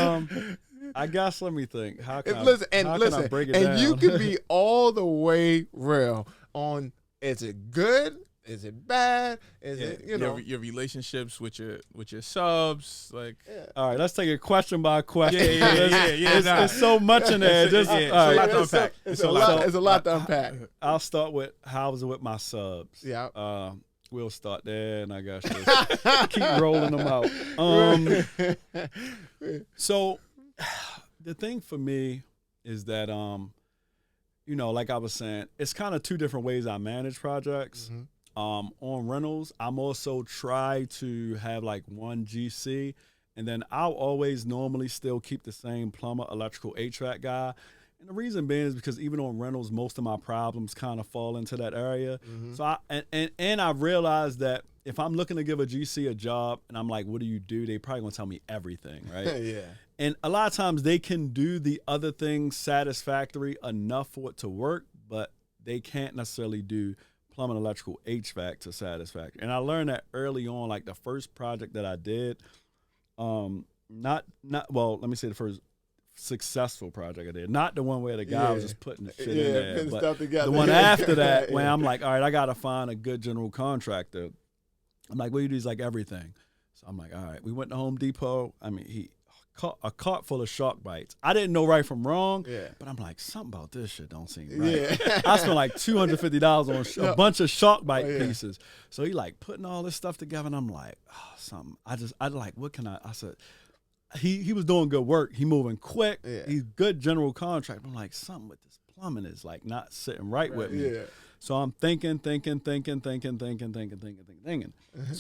Right. I guess, let me think. How can I break it down? And you can be all the way real on, is it good? Is it bad? Is it your relationships with your subs, like All right, let's take it question by question. Yeah. There's so much in there. It's a lot to unpack. It's a lot to unpack. I'll start with how was it with my subs. Yeah. We'll start there, and I got to keep rolling them out. So the thing for me is that like I was saying, it's kind of two different ways I manage projects. Mm-hmm. On rentals, I'm also try to have like one GC, and then I'll always normally still keep the same plumber, electrical, HVAC guy. And the reason being is because even on rentals, most of my problems kind of fall into that area. Mm-hmm. So I've realized that if I'm looking to give a GC a job and I'm like, what do you do? They probably gonna tell me everything, right? Yeah. And a lot of times they can do the other things satisfactory enough for it to work, but they can't necessarily do plumbing, electrical, HVAC to satisfactory. And I learned that early on, like the first project that I did, let me say the first successful project I did, not the one where the guy was just putting the shit in there, putting but stuff together. the one after that, when I'm like, all right, I got to find a good general contractor. I'm like, well, you do like everything. So I'm like, all right, we went to Home Depot. I mean, he caught a cart full of shark bites. I didn't know right from wrong, but I'm like, something about this shit don't seem right. Yeah. I spent like $250 on a bunch of shark bite pieces. So he like putting all this stuff together, and I'm like, something. I like, what can I said, he was doing good work. He moving quick. Yeah. He's good general contractor. I'm like, something with this plumbing is like not sitting right with me. Yeah. So I'm thinking. So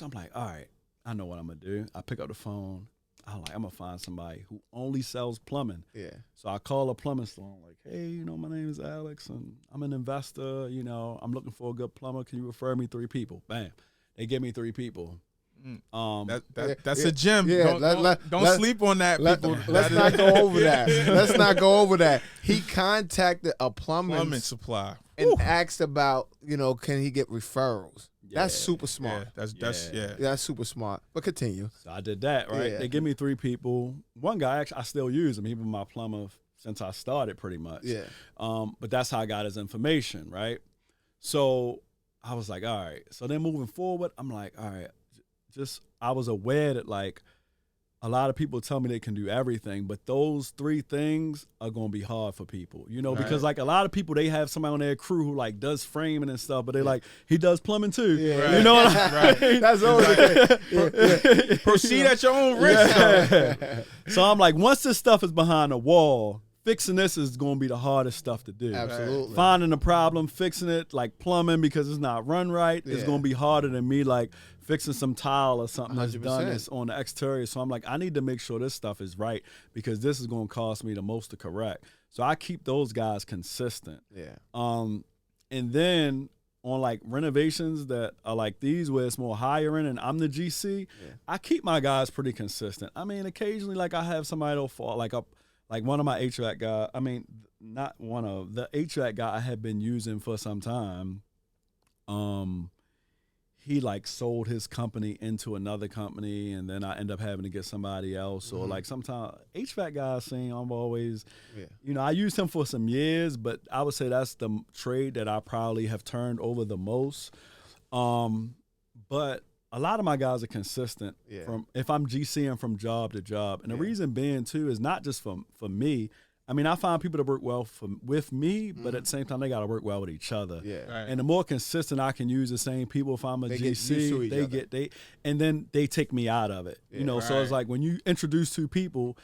I'm like, all right. I know what I'm gonna do. I pick up the phone. I'm gonna find somebody who only sells plumbing. Yeah. So I call a plumbing store. I'm like, hey, my name is Alex, and I'm an investor. I'm looking for a good plumber. Can you refer me 3 people? Bam. They give me 3 people. That's a gem. Yeah, Don't sleep on that, people. Let's not go over that. Let's not go over that. He contacted a Plumbing supply and asked about, can he get referrals? Yeah. That's super smart. That's super smart. But continue. So I did that, right? Yeah. They give me 3 people. One guy, actually, I still use him. He been my plumber since I started, pretty much. Yeah. But that's how I got his information, right? So I was like, all right. So then moving forward, I'm like, all right. I was aware that like a lot of people tell me they can do everything, but those 3 things are gonna be hard for people, because like a lot of people, they have somebody on their crew who like does framing and stuff, but they like, he does plumbing too. Yeah. Right. You know what I mean? That's always the case. Proceed at your own risk. Yeah. So I'm like, once this stuff is behind the wall, fixing this is going to be the hardest stuff to do. Absolutely. Finding the problem, fixing it, like plumbing, because it's not run right, is going to be harder than me like fixing some tile or something that's 100%. done that's on the exterior. So I'm like, I need to make sure this stuff is right, because this is going to cost me the most to correct. So I keep those guys consistent. Yeah. And then on like renovations that are like these, where it's more higher end and I'm the GC, I keep my guys pretty consistent. I mean, occasionally like I have somebody that'll fall like up. Like one of my HVAC guys, not one of, the HVAC guy I had been using for some time, he like sold his company into another company, and then I end up having to get somebody else. Or like sometimes HVAC guys saying I'm always, I used him for some years, but I would say that's the trade that I probably have turned over the most. But a lot of my guys are consistent from if I'm GCing from job to job. And the reason being, too, is not just for me. I mean, I find people that work well with me, but at the same time, they got to work well with each other. Yeah. Right. And the more consistent I can use the same people, if I'm a GC, and then they take me out of it. So it's like when you introduce 2 people,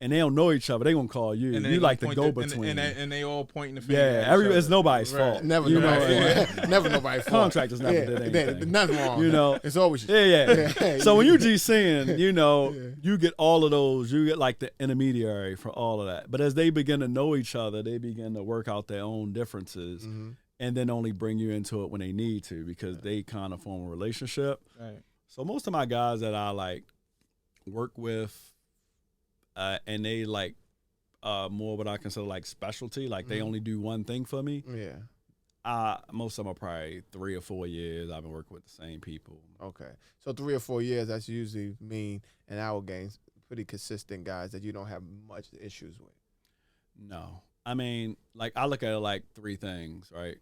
and they don't know each other, they gonna call you. You like the go-between. And they all pointing the finger. Yeah, it's nobody's fault. Never nobody's fault. Never nobody's fault. Contractors never did anything. Nothing wrong. It's always So when you GCing, you get all of those. You get like the intermediary for all of that. But as they begin to know each other, they begin to work out their own differences, and then only bring you into it when they need to, because they kind of form a relationship. Right. So most of my guys that I like work with, and they like more what I consider like specialty, like they only do one thing for me. Yeah. Most of them are probably 3 or 4 years I've been working with the same people. Okay. So 3 or 4 years, that's usually mean in our games, pretty consistent guys that you don't have much issues with. No. I mean, like I look at it like 3 things, right?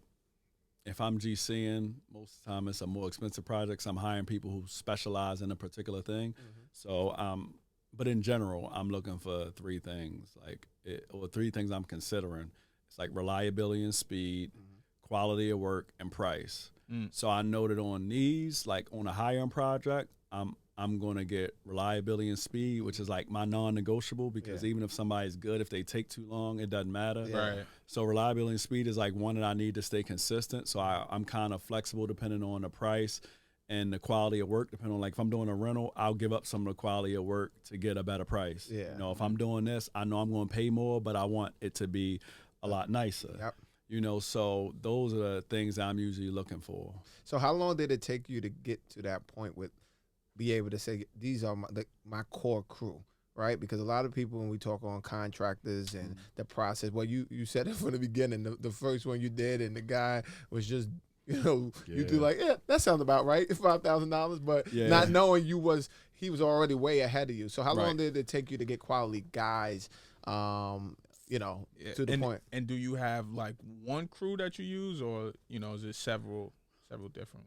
If I'm GCing, most of the time it's a more expensive project. So I'm hiring people who specialize in a particular thing. So but in general, I'm looking for 3 things, or 3 things I'm considering. It's like reliability and speed, quality of work, and price. So I know that on these, like on a higher end project, I'm going to get reliability and speed, which is like my non-negotiable, because even if somebody's good, if they take too long, it doesn't matter. Right. So reliability and speed is like one that I need to stay consistent. So I'm kind of flexible depending on the price and the quality of work, depending on, like, if I'm doing a rental, I'll give up some of the quality of work to get a better price. Yeah. If I'm doing this, I know I'm going to pay more, but I want it to be a lot nicer. Yep. So those are the things I'm usually looking for. So how long did it take you to get to that point with be able to say, these are my core crew, right? Because a lot of people, when we talk on contractors and the process, well, you said it from the beginning, the first one you did, and the guy was just, you do like, that sounds about right, $5,000, but not knowing he was already way ahead of you. So how long did it take you to get quality guys, to the point? And do you have like one crew that you use, or is it several different?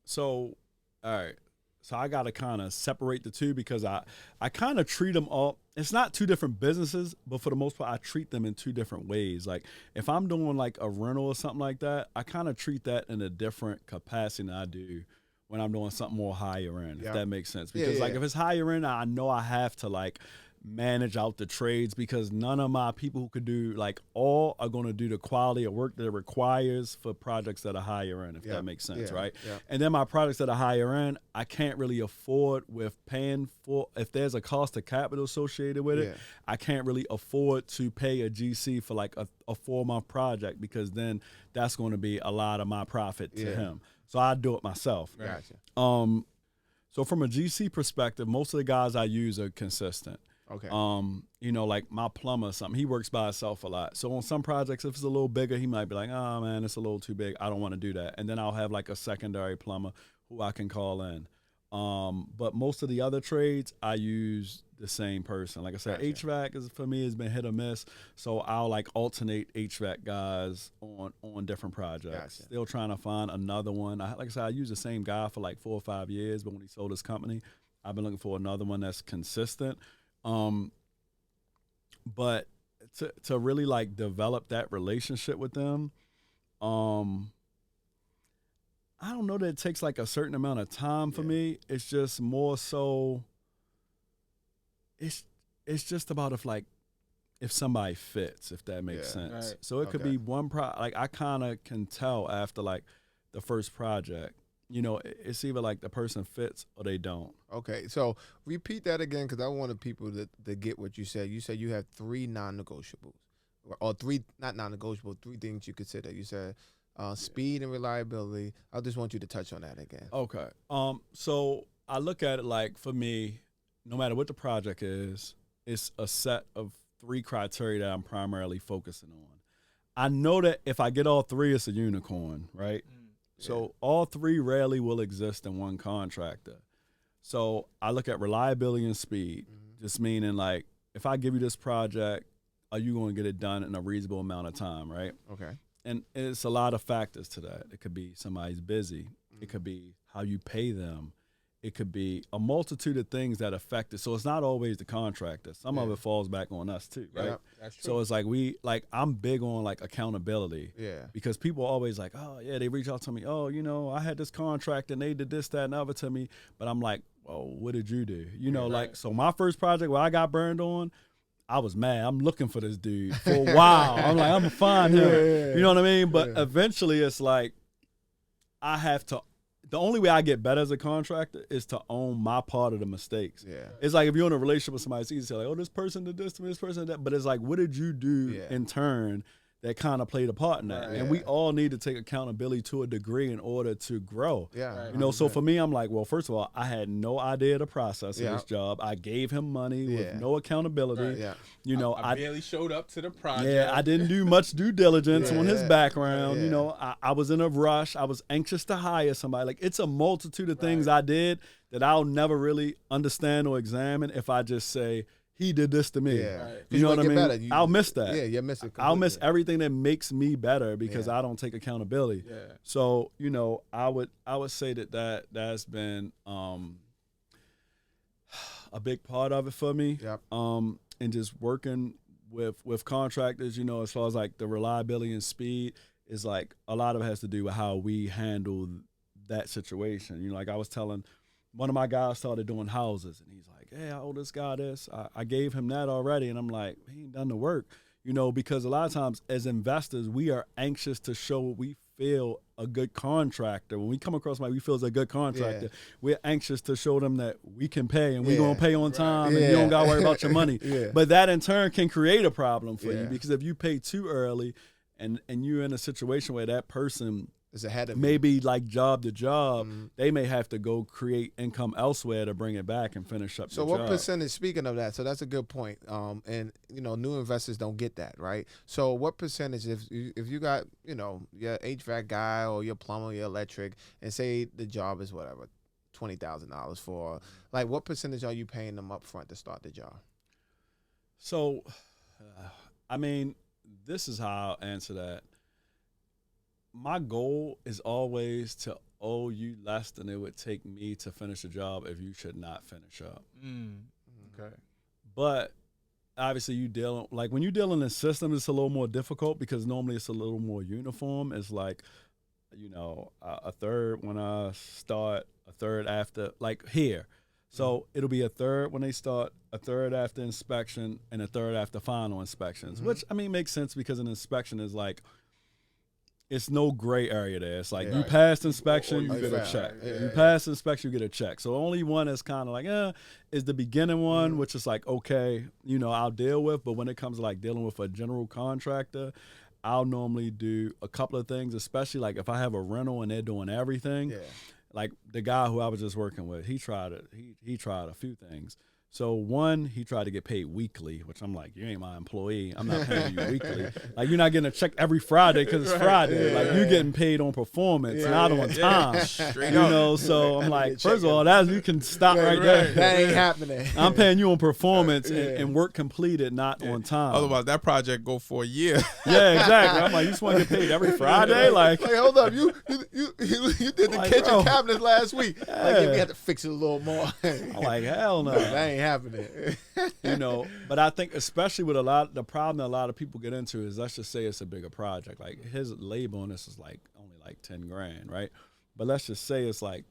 So, all right. So I got to kind of separate the 2, because I kind of treat them all. It's not 2 different businesses, but for the most part, I treat them in 2 different ways. Like if I'm doing like a rental or something like that, I kind of treat that in a different capacity than I do when I'm doing something more higher end, if that makes sense. Because if it's higher end, I know I have to like manage out the trades because none of my people who could do like all are going to do the quality of work that it requires for projects that are higher end, if that makes sense, right? Yeah. And then my projects that are higher end, I can't really afford with paying for, if there's a cost of capital associated with it, I can't really afford to pay a GC for like a 4-month project because then that's going to be a lot of my profit to him. So I do it myself. Gotcha. So from a GC perspective, most of the guys I use are consistent. Okay. You know, like my plumber or something, he works by himself a lot. So on some projects, if it's a little bigger, he might be like, oh man, it's a little too big. I don't want to do that. And then I'll have like a secondary plumber who I can call in. But most of the other trades, I use the same person. Like I said, gotcha. HVAC is for me has been hit or miss. So I'll like alternate HVAC guys on different projects. Gotcha. Still trying to find another one. Like I said, I use the same guy for like 4 or 5 years, but when he sold his company, I've been looking for another one that's consistent. But to really like develop that relationship with them, I don't know that it takes like a certain amount of time for me. It's just more so. It's just about if somebody fits, if that makes sense. Right. So it could be one like I kind of can tell after like the first project. You know, it's either like the person fits or they don't. Okay, so repeat that again because I wanted people to get what you said. You said you have 3 non-negotiables, or 3 not non-negotiable, 3 things you consider. You said speed and reliability. I just want you to touch on that again. Okay. So I look at it like for me, no matter what the project is, it's a set of 3 criteria that I'm primarily focusing on. I know that if I get all 3, it's a unicorn, right? So all 3 rarely will exist in one contractor. So I look at reliability and speed, just meaning like if I give you this project, are you going to get it done in a reasonable amount of time, right? Okay. And it's a lot of factors to that. It could be somebody's busy. It could be how you pay them. It could be a multitude of things that affect it. So it's not always the contractor. Some of it falls back on us too, right? Yeah, that's true. So it's like I'm big on like accountability. Yeah. Because people are always like, oh yeah, they reach out to me. Oh, you know, I had this contract and they did this, that, and other to me. But I'm like, well, what did you do? You know, like so my first project where I got burned on, I was mad. I'm looking for this dude for a while. I'm like, I'm gonna find him. You know what I mean? But eventually it's like I have to. The only way I get better as a contractor is to own my part of the mistakes. Yeah. It's like if you're in a relationship with somebody, it's easy to say, like, oh, this person did this to me, this person did that. But it's like, what did you do in turn that kind of played a part in that? Right. And we all need to take accountability to a degree in order to grow. Yeah. Right. You know, so for me, I'm like, well, first of all, I had no idea the process of this job. I gave him money with no accountability. Right. Yeah. You know, I barely showed up to the project. Yeah, I didn't do much due diligence on his background. Yeah. You know, I was in a rush. I was anxious to hire somebody. Like, it's a multitude of things I did that I'll never really understand or examine if I just say, he did this to me. Yeah. Right. You know what I mean? I'll miss that. Yeah, you miss it completely. I'll miss everything that makes me better because I don't take accountability. Yeah. So, you know, I would say that's been a big part of it for me. Yep. And just working with contractors, you know, as far as like the reliability and speed is like a lot of it has to do with how we handle that situation. You know, like I was telling one of my guys started doing houses and he's like, hey, I owe this guy this. I gave him that already. And I'm like, he ain't done the work, you know, because a lot of times as investors, we are anxious to show we feel a good contractor. When we come across somebody we feel is a good contractor, we're anxious to show them that we can pay and we're going to pay on time and you don't got to worry about your money. But that in turn can create a problem for you because if you pay too early and you're in a situation where that person is ahead of maybe like job to job, they may have to go create income elsewhere to bring it back and finish up. So what percentage? Speaking of that, so that's a good point. And you know, new investors don't get that, right? So what percentage if you got your HVAC guy or your plumber, your electric, and say the job is whatever $20,000 for, like what percentage are you paying them up front to start the job? So, I mean, this is how I'll answer that. My goal is always to owe you less than it would take me to finish a job if you should not finish up. Okay. But obviously when you deal in a system, it's a little more difficult because normally it's a little more uniform. It's like, a third when I start, a third after, like here. So it'll be a third when they start, a third after inspection, and a third after final inspections, which, I mean, makes sense because an inspection is like, it's no gray area there. It's like you passed inspection, you get a check. You pass inspection, you get a check. So only one is kind of like, is the beginning one, which is like, okay, I'll deal with. But when it comes to like dealing with a general contractor, I'll normally do a couple of things, especially like if I have a rental and they're doing everything. Yeah. Like the guy who I was just working with, he tried a few things. So one, he tried to get paid weekly, which I'm like, you ain't my employee. I'm not paying you weekly. Like, you're not getting a check every Friday because it's Friday. Like, you're getting paid on performance, not on time. Straight up. So I'm like, first of all, you can stop right there. That ain't happening. I'm paying you on performance and work completed, not on time. Otherwise, that project go for a year. Yeah, exactly. I'm like, you just want to get paid every Friday? Like, hold up, you did the kitchen cabinets last week. Like, we had to fix it a little more. I'm like, hell no. That ain't happening. But I think especially with the problem that a lot of people get into is, let's just say it's a bigger project. Like, his labor on this is like only like $10,000, right? But let's just say it's like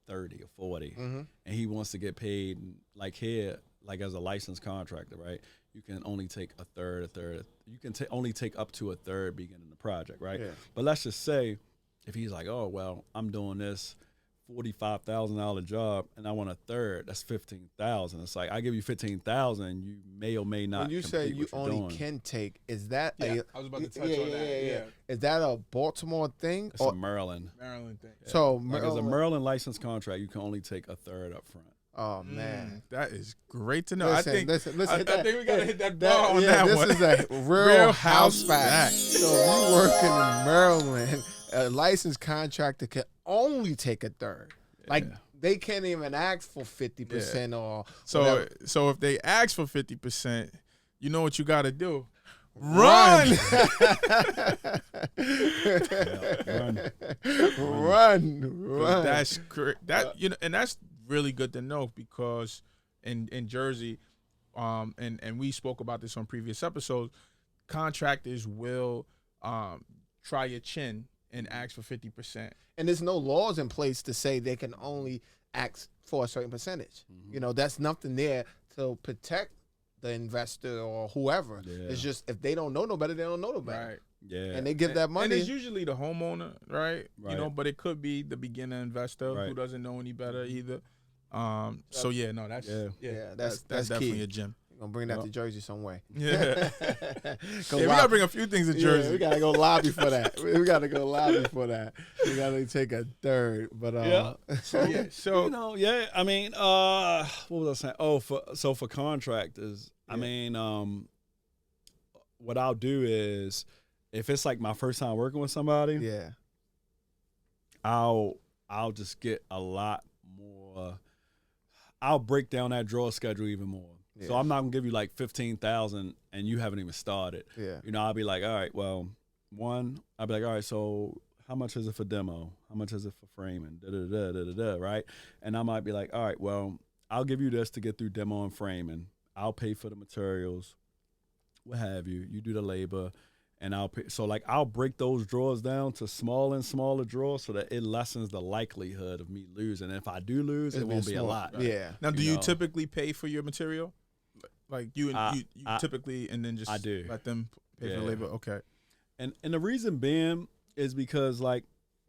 30 or 40, and he wants to get paid like here, like as a licensed contractor, right? You can only take a third. You can only take up to a third beginning the project, right? Yeah. But let's just say if he's like, oh well, I'm doing this $45,000 job and I want a third, that's $15,000. It's like, I give you $15,000, you may or may not. When you say you only can take, is that I was about to touch on that. Yeah. Is that a Baltimore thing? It's a Maryland thing. Yeah. So like as a Maryland licensed contract, you can only take a third up front. Oh man, that is great to know. Listen, I think we gotta hit that bar on that one. This is a real house fact. So you working in Maryland, a licensed contractor can only take a third. Like, they can't even ask for 50% or so. So if they ask for 50%, you know what you got to do. Run. Run. That's correct. And that's really good to know, because in Jersey, and we spoke about this on previous episodes, contractors will try your chin and ask for 50%. And there's no laws in place to say they can only ask for a certain percentage. That's nothing there to protect the investor or whoever. Yeah. It's just, if they don't know no better, they don't know no better. Right. Yeah. And they give that money. And it's usually the homeowner, right? But it could be the beginner investor who doesn't know any better either. That's definitely key. A gem. Gonna bring that to Jersey some way. Yeah. We gotta bring a few things to Jersey. Yeah, we gotta go lobby for that. We gotta take a third. But I mean, what was I saying? Oh, for contractors, I mean, what I'll do is, if it's like my first time working with somebody, I'll just get a lot more. I'll break down that draw schedule even more. Yeah. So I'm not gonna give you like 15,000 and you haven't even started. Yeah. I'll be like, all right, well, I'll be like, all right, so how much is it for demo? How much is it for framing? Right? And I might be like, all right, well, I'll give you this to get through demo and framing. I'll pay for the materials, what have you. You do the labor, and I'll pay. So like, I'll break those draws down to smaller and smaller draws so that it lessens the likelihood of me losing. And if I do lose, it won't be a lot. Right? Yeah. Now, do you typically pay for your material? Like you typically, and then just let them pay for the labor. Okay. And the reason being is because, like,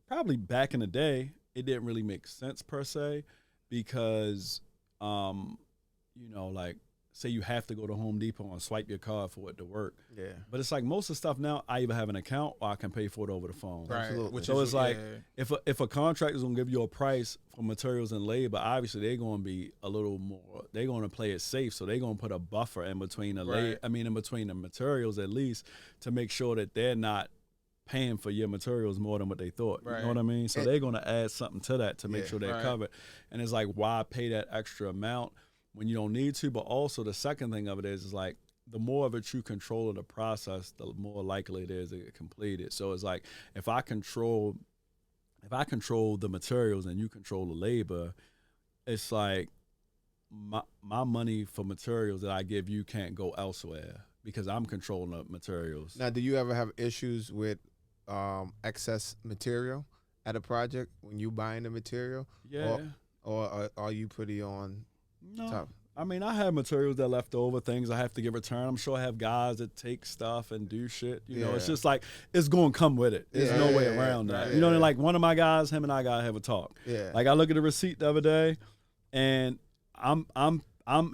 probably back in the day, it didn't really make sense per se, because, like, say you have to go to Home Depot and swipe your card for it to work. Yeah. But it's like, most of the stuff now, I either have an account or I can pay for it over the phone. Right. Absolutely. So it's like, if a contractor's gonna give you a price for materials and labor, obviously they're gonna be a little more. They're gonna play it safe, so they're gonna put a buffer in between in between the materials, at least, to make sure that they're not paying for your materials more than what they thought. Right. You know what I mean? So they're gonna add something to that to make sure they're covered. And it's like, why pay that extra amount when you don't need to? But also, the second thing of it is like, the more of it you control of the process, the more likely it is to get completed. So it's like, if I control the materials and you control the labor, it's like my money for materials that I give you can't go elsewhere because I'm controlling the materials. Now, do you ever have issues with excess material at a project when you buying the material? Yeah. or are you pretty on No. top? I mean, I have materials that left over, things I have to get returned. I'm sure I have guys that take stuff and do shit. You know, it's Yeah. just like it's going to come with it. There's no way Yeah, around that. yeah. You know, like one of my guys, him and I gotta have a talk. Yeah. Like I look at the receipt the other day, and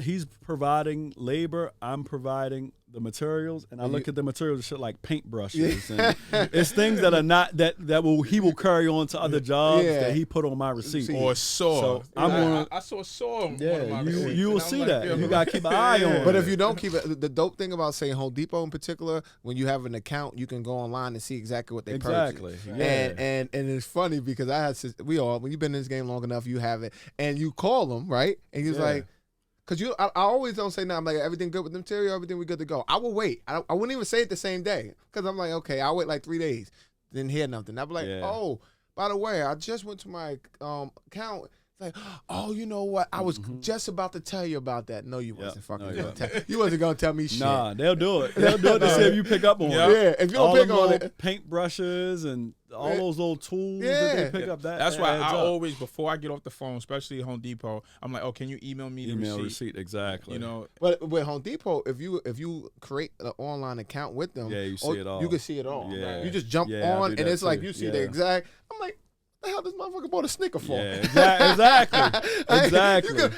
he's providing labor. I'm providing the materials, and I look at the materials and shit like paintbrushes, and it's things that are not that he will carry on to other jobs that he put on my receipt. Or a saw. So I saw a saw on one of yeah, my you receipts, will and I'm see like, that. yo. You gotta keep an eye on. But it. if you don't keep it, the dope thing about saying Home Depot in particular, when you have an account, you can go online and see exactly what they Exactly, purchased. yeah. And it's funny because I had when you've been in this game long enough, you have it, and you call them right, and he's like. Cause I always don't say nothing. I'm like, everything good with the material, everything we good to go. I will wait. I wouldn't even say it the same day. Cause I'm like, okay, I'll wait like 3 days. Didn't hear nothing. I'll be like, oh, by the way, I just went to my account. It's like, oh, you know what? I was just about to tell you about that. No, you wasn't fucking gonna tell. You wasn't gonna tell me shit. Nah, they'll do it. They'll do it to see if you pick up on it. Yeah, if you don't pick on it. Paintbrushes and all those little tools that they pick up. That's why I always, before I get off the phone, especially Home Depot, I'm like, oh, can you email me the receipt? Exactly. You know, but with Home Depot, if you create an online account with them, you see it all. You can see it all. Yeah. You just jump on, and it's like you see the exact. I'm like, the hell this motherfucker bought a Snicker for? Yeah, exactly.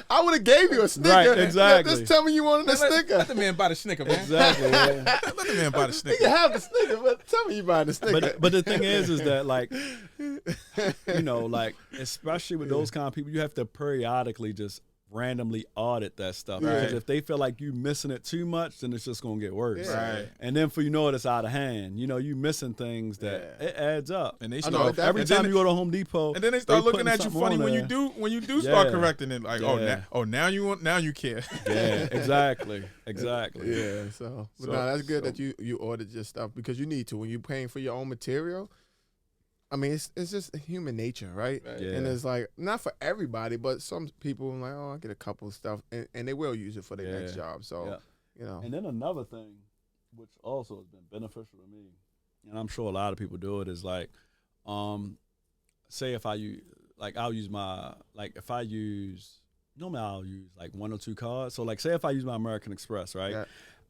I would have gave you a Snicker. Right, exactly. Just tell me you wanted a Snicker. let the man buy the Snicker, man. Exactly. Let the man buy the You Snicker. can have the Snicker, but tell me you buying the Snicker. But the thing is that like, you know, like especially with those kind of people, you have to periodically just randomly audit that stuff because if they feel like you missing it too much, then it's just gonna get worse. Right. And then for you know it, it's out of hand. You know, you missing things that it adds up. And they know, start Every time you go to Home Depot, and then they start looking putting at you something funny on when you do start Yeah. correcting it. Like, now you care. Yeah, exactly. Yeah, so but no, that's good that you ordered your stuff because you need to when you're paying for your own material. I mean, it's just human nature, right? Yeah. And it's like not for everybody, but some people are like, oh, I get a couple of stuff, and they will use it for their next job. So, you know. And then another thing, which also has been beneficial to me, and I'm sure a lot of people do it, is like, say if I'll use normally I'll use like 1 or 2 cards. So like say if I use my American Express, right? Yeah.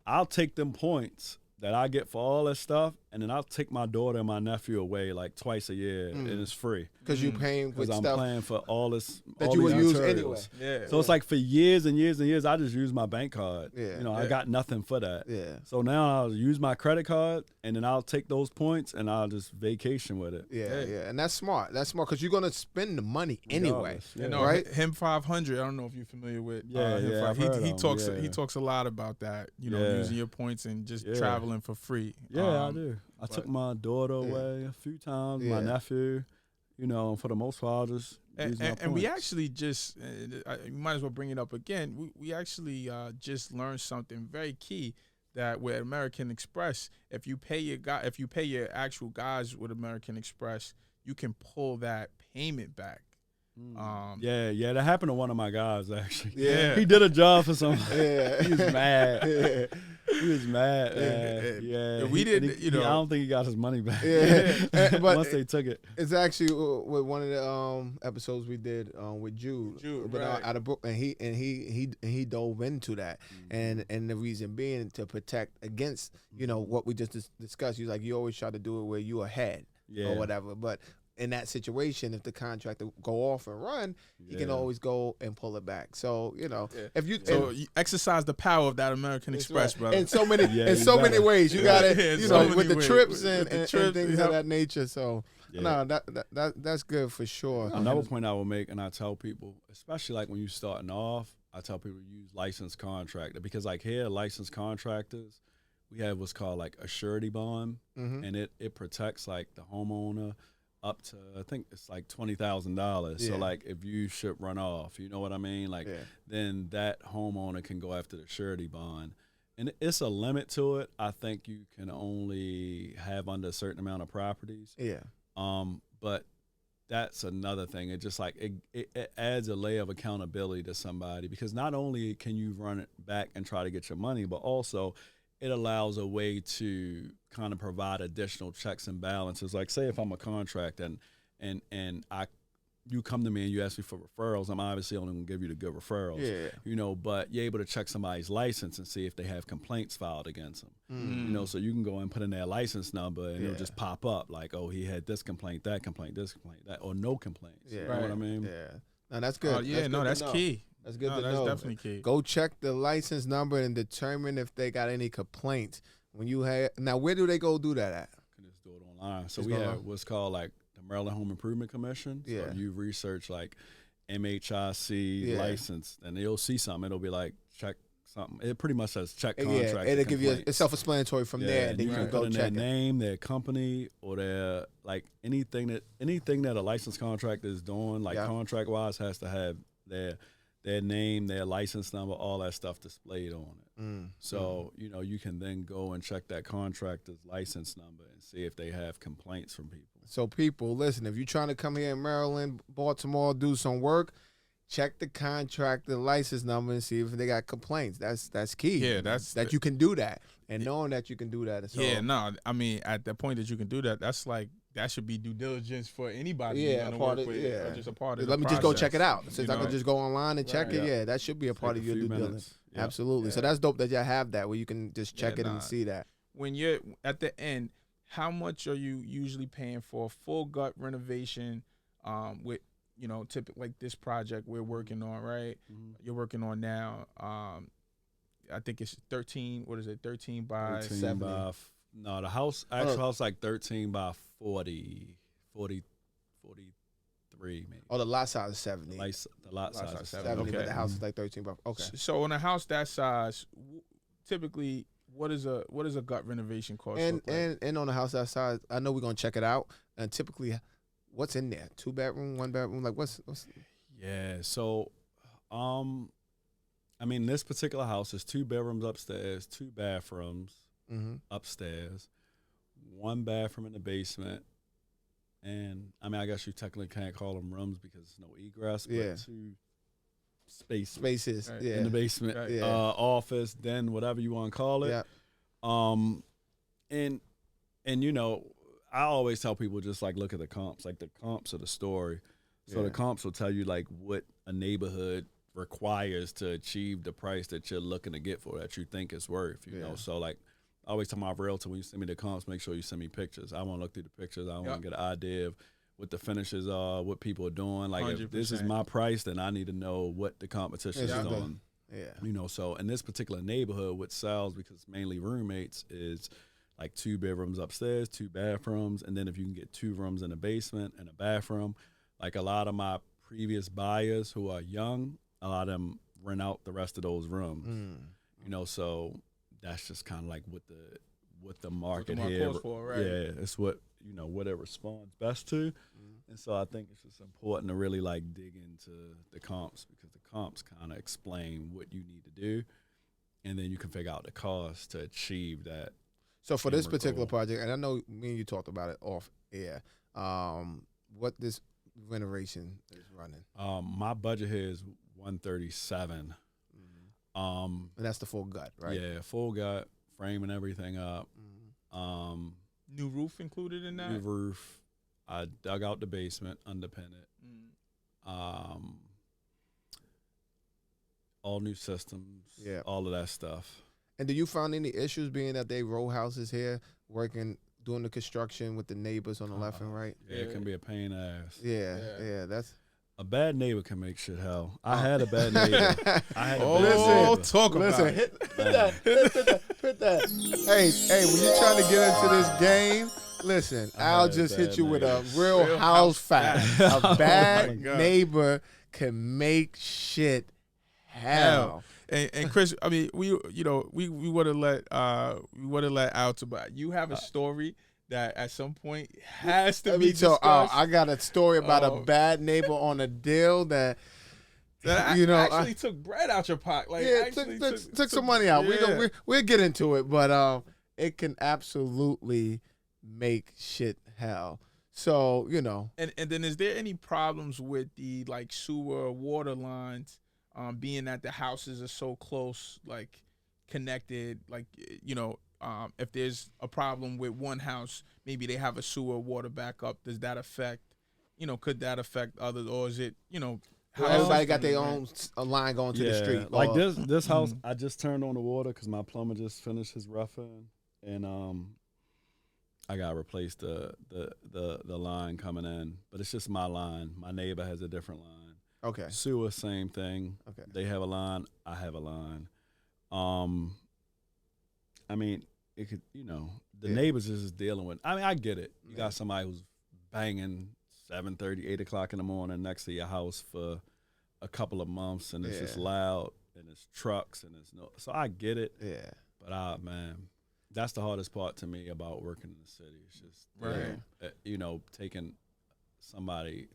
I'll take them points that I get for all that stuff, and then I'll take my daughter and my nephew away like twice a year, and it's free. Because you're paying with I'm stuff paying for all this that all you would these use materials. anyway. Yeah. So it's like for years and years and years, I just use my bank card. Yeah. You know, I got nothing for that. Yeah. So now I'll use my credit card, and then I'll take those points, and I'll just vacation with it. Yeah, and that's smart. That's smart because you're gonna spend the money anyway. Yeah. You know, right? Him 500. I don't know if you're familiar with. Him I've 500. heard He of talks. him, He talks a lot about that. You know, using your points and just traveling for free. Yeah, I do. I took my daughter away a few times, my nephew. You know, for the most part, I'll just use my points. And we actually just, you might as well bring it up again. We actually just learned something very key that with American Express, if you pay your actual guys with American Express, you can pull that payment back. Yeah, that happened to one of my guys actually. Yeah, he did a job for some. Yeah, he was mad. He was mad. Yeah, we didn't. I don't think he got his money back. Yeah, but once they took it, it's actually with one of the episodes we did with Jude, right. out of Brooklyn. He dove into that, and the reason being to protect against what we just discussed. He's like, you always try to do it where you ahead or whatever, but in that situation, if the contractor go off and run, he can always go and pull it back. So if you you exercise the power of that American Express, brother. In so many many ways, you got it. With the trips and things of that nature. So no, that's good for sure. Another point I will make, and I tell people, especially like when you're starting off, I tell people to use licensed contractor because like here, licensed contractors, we have what's called like a surety bond, and it protects like the homeowner up to, I think it's like $20,000. So like if you should run off, you know what I mean? Like then that homeowner can go after the surety bond. And it's a limit to it. I think you can only have under a certain amount of properties. Yeah. But that's another thing. It just like it adds a layer of accountability to somebody because not only can you run it back and try to get your money, but also it allows a way to kind of provide additional checks and balances. Like say if I'm a contractor and I you come to me and you ask me for referrals, I'm obviously only going to give you the good referrals. Yeah. You know, but you're able to check somebody's license and see if they have complaints filed against them. Mm. You know, so you can go and put in their license number and it'll Yeah. just pop up like, oh, he had this complaint, this complaint, that, or no complaints. Yeah. You know what I mean? Yeah. No, that's good. Yeah, no, that's key. That's good to That's know. definitely key. Go check the license number and determine if they got any complaints. When you have now, where do they go do that at? Can just do it online. So Just we go have online? what's called like the Maryland Home Improvement Commission. Yeah. So you research like MHIC Yeah. license, and you'll see something. It'll be like check something. It pretty much says check Yeah, contract. it'll give you it's self-explanatory from there, and then you can can go put in check their it. name, their company, or their like anything that a licensed contractor is doing, like Yeah. contract wise, has to have their name, their license number, all that stuff displayed on it. So you know you can then go and check that contractor's license number and see if they have complaints from people. So people, listen, if you're trying to come here in Maryland, Baltimore, do some work, check the contractor license number and see if they got complaints. That's key. Yeah, that's that you can do that, and knowing that you can do that. So, Yeah, no, I mean, at the point that you can do that, that's like that should be due diligence for anybody. Yeah, you're gonna part work of- with, yeah. or just a part of. Let the me just go process, check it out. Since you I can know? just go online and check it, Right. yeah, that should be a part of Take your few due minutes. diligence. Yeah. Absolutely. So Yeah. that's dope that y'all have that where you can just check Yeah, it nah. and see that. When you're at the end, how much are you usually paying for a full gut renovation? With typically like this project we're working on, right? You're working on now. I think it's 13. What is it? 13 by 13 70. by no, the house actual house like 13 by 40, 43 maybe. Oh, the lot size is 70. The lot size is 70, but okay. the house is like 13 by. Okay. So on a house that size, typically, what is a gut renovation cost? And look like? and on the house that size, I know we're gonna check it out. And typically, what's in there? 2 bedroom, 1 bedroom. Like what's Yeah, so I mean this particular house is 2 bedrooms upstairs, 2 bathrooms upstairs, 1 bathroom in the basement, and I mean I guess you technically can't call them rooms because there's no egress, but Yeah. 2 spaces spaces? Right. Yeah. in the basement, Right. Yeah. office, den, whatever you want to call it. Yeah. And you know, I always tell people just like look at the comps. Like the comps are the story. So Yeah. the comps will tell you like what a neighborhood requires to achieve the price that you're looking to get for that you think it's worth. You Yeah. know, so like I always tell my realtor when you send me the comps, make sure you send me pictures. I want to look through the pictures. I want to get an idea of what the finishes are, what people are doing. Like if this is 100%. my price, then I need to know what the competition is Yeah. doing. Yeah. You know, so in this particular neighborhood, what sells because it's mainly roommates is like 2 bedrooms upstairs, 2 bathrooms, and then if you can get 2 rooms in a basement and a bathroom, like a lot of my previous buyers who are young, a lot of them rent out the rest of those rooms. You know, so that's just kind of like what the market market here, calls for, right? Yeah, it's what what it responds best to, and so I think it's just important to really like dig into the comps because the comps kind of explain what you need to do, and then you can figure out the cost to achieve that. So for this particular goal. project, and I know me and you talked about it off air, what this renovation is running, My budget here is 137. and that's the full gut, right? Yeah, full gut, framing everything up. New roof included in that? New roof. I dug out the basement, underpinned it. All new systems. Yeah. All of that stuff. And do you find any issues being that they row houses here, doing the construction with the neighbors on the left and right? Yeah, it can be a pain in the ass. Yeah, that's. A bad neighbor can make shit hell. I had a bad neighbor. I had a bad Oh, neighbor. talk about Listen, it. hit that. Hey, when you're trying to get into this game, listen, I'll had a just hit bad you with a neighbor. real house fact. A bad my God. neighbor can make shit hell. And Chris, I mean, we would have let out to, but you have a story that at some point has to Let be me tell. discussed. I got a story about Oh. a bad neighbor on a deal that. that you know, actually took bread out your pocket. Like, Yeah, actually took some money out. Yeah. We'll get into it, but it can absolutely make shit hell. So And then is there any problems with the like sewer or water lines, being that the houses are so close, like connected, like if there's a problem with one house, maybe they have a sewer or water backup. Does that affect could that affect others, or is it, Well, how everybody else got do their you- own line going to the street. Like or- this house, I just turned on the water because my plumber just finished his roughing, and I got to replace the line coming in, but it's just my line. My neighbor has a different line. Okay. Sewer, same thing. Okay. They have a line. I have a line. I mean, it could, the neighbors is just dealing with. I mean, I get it. You got somebody who's banging 7:30, 8 o'clock in the morning next to your house for a couple of months, and it's just loud, and it's trucks, and it's no. So I get it. Yeah. But man, that's the hardest part to me about working in the city. It's just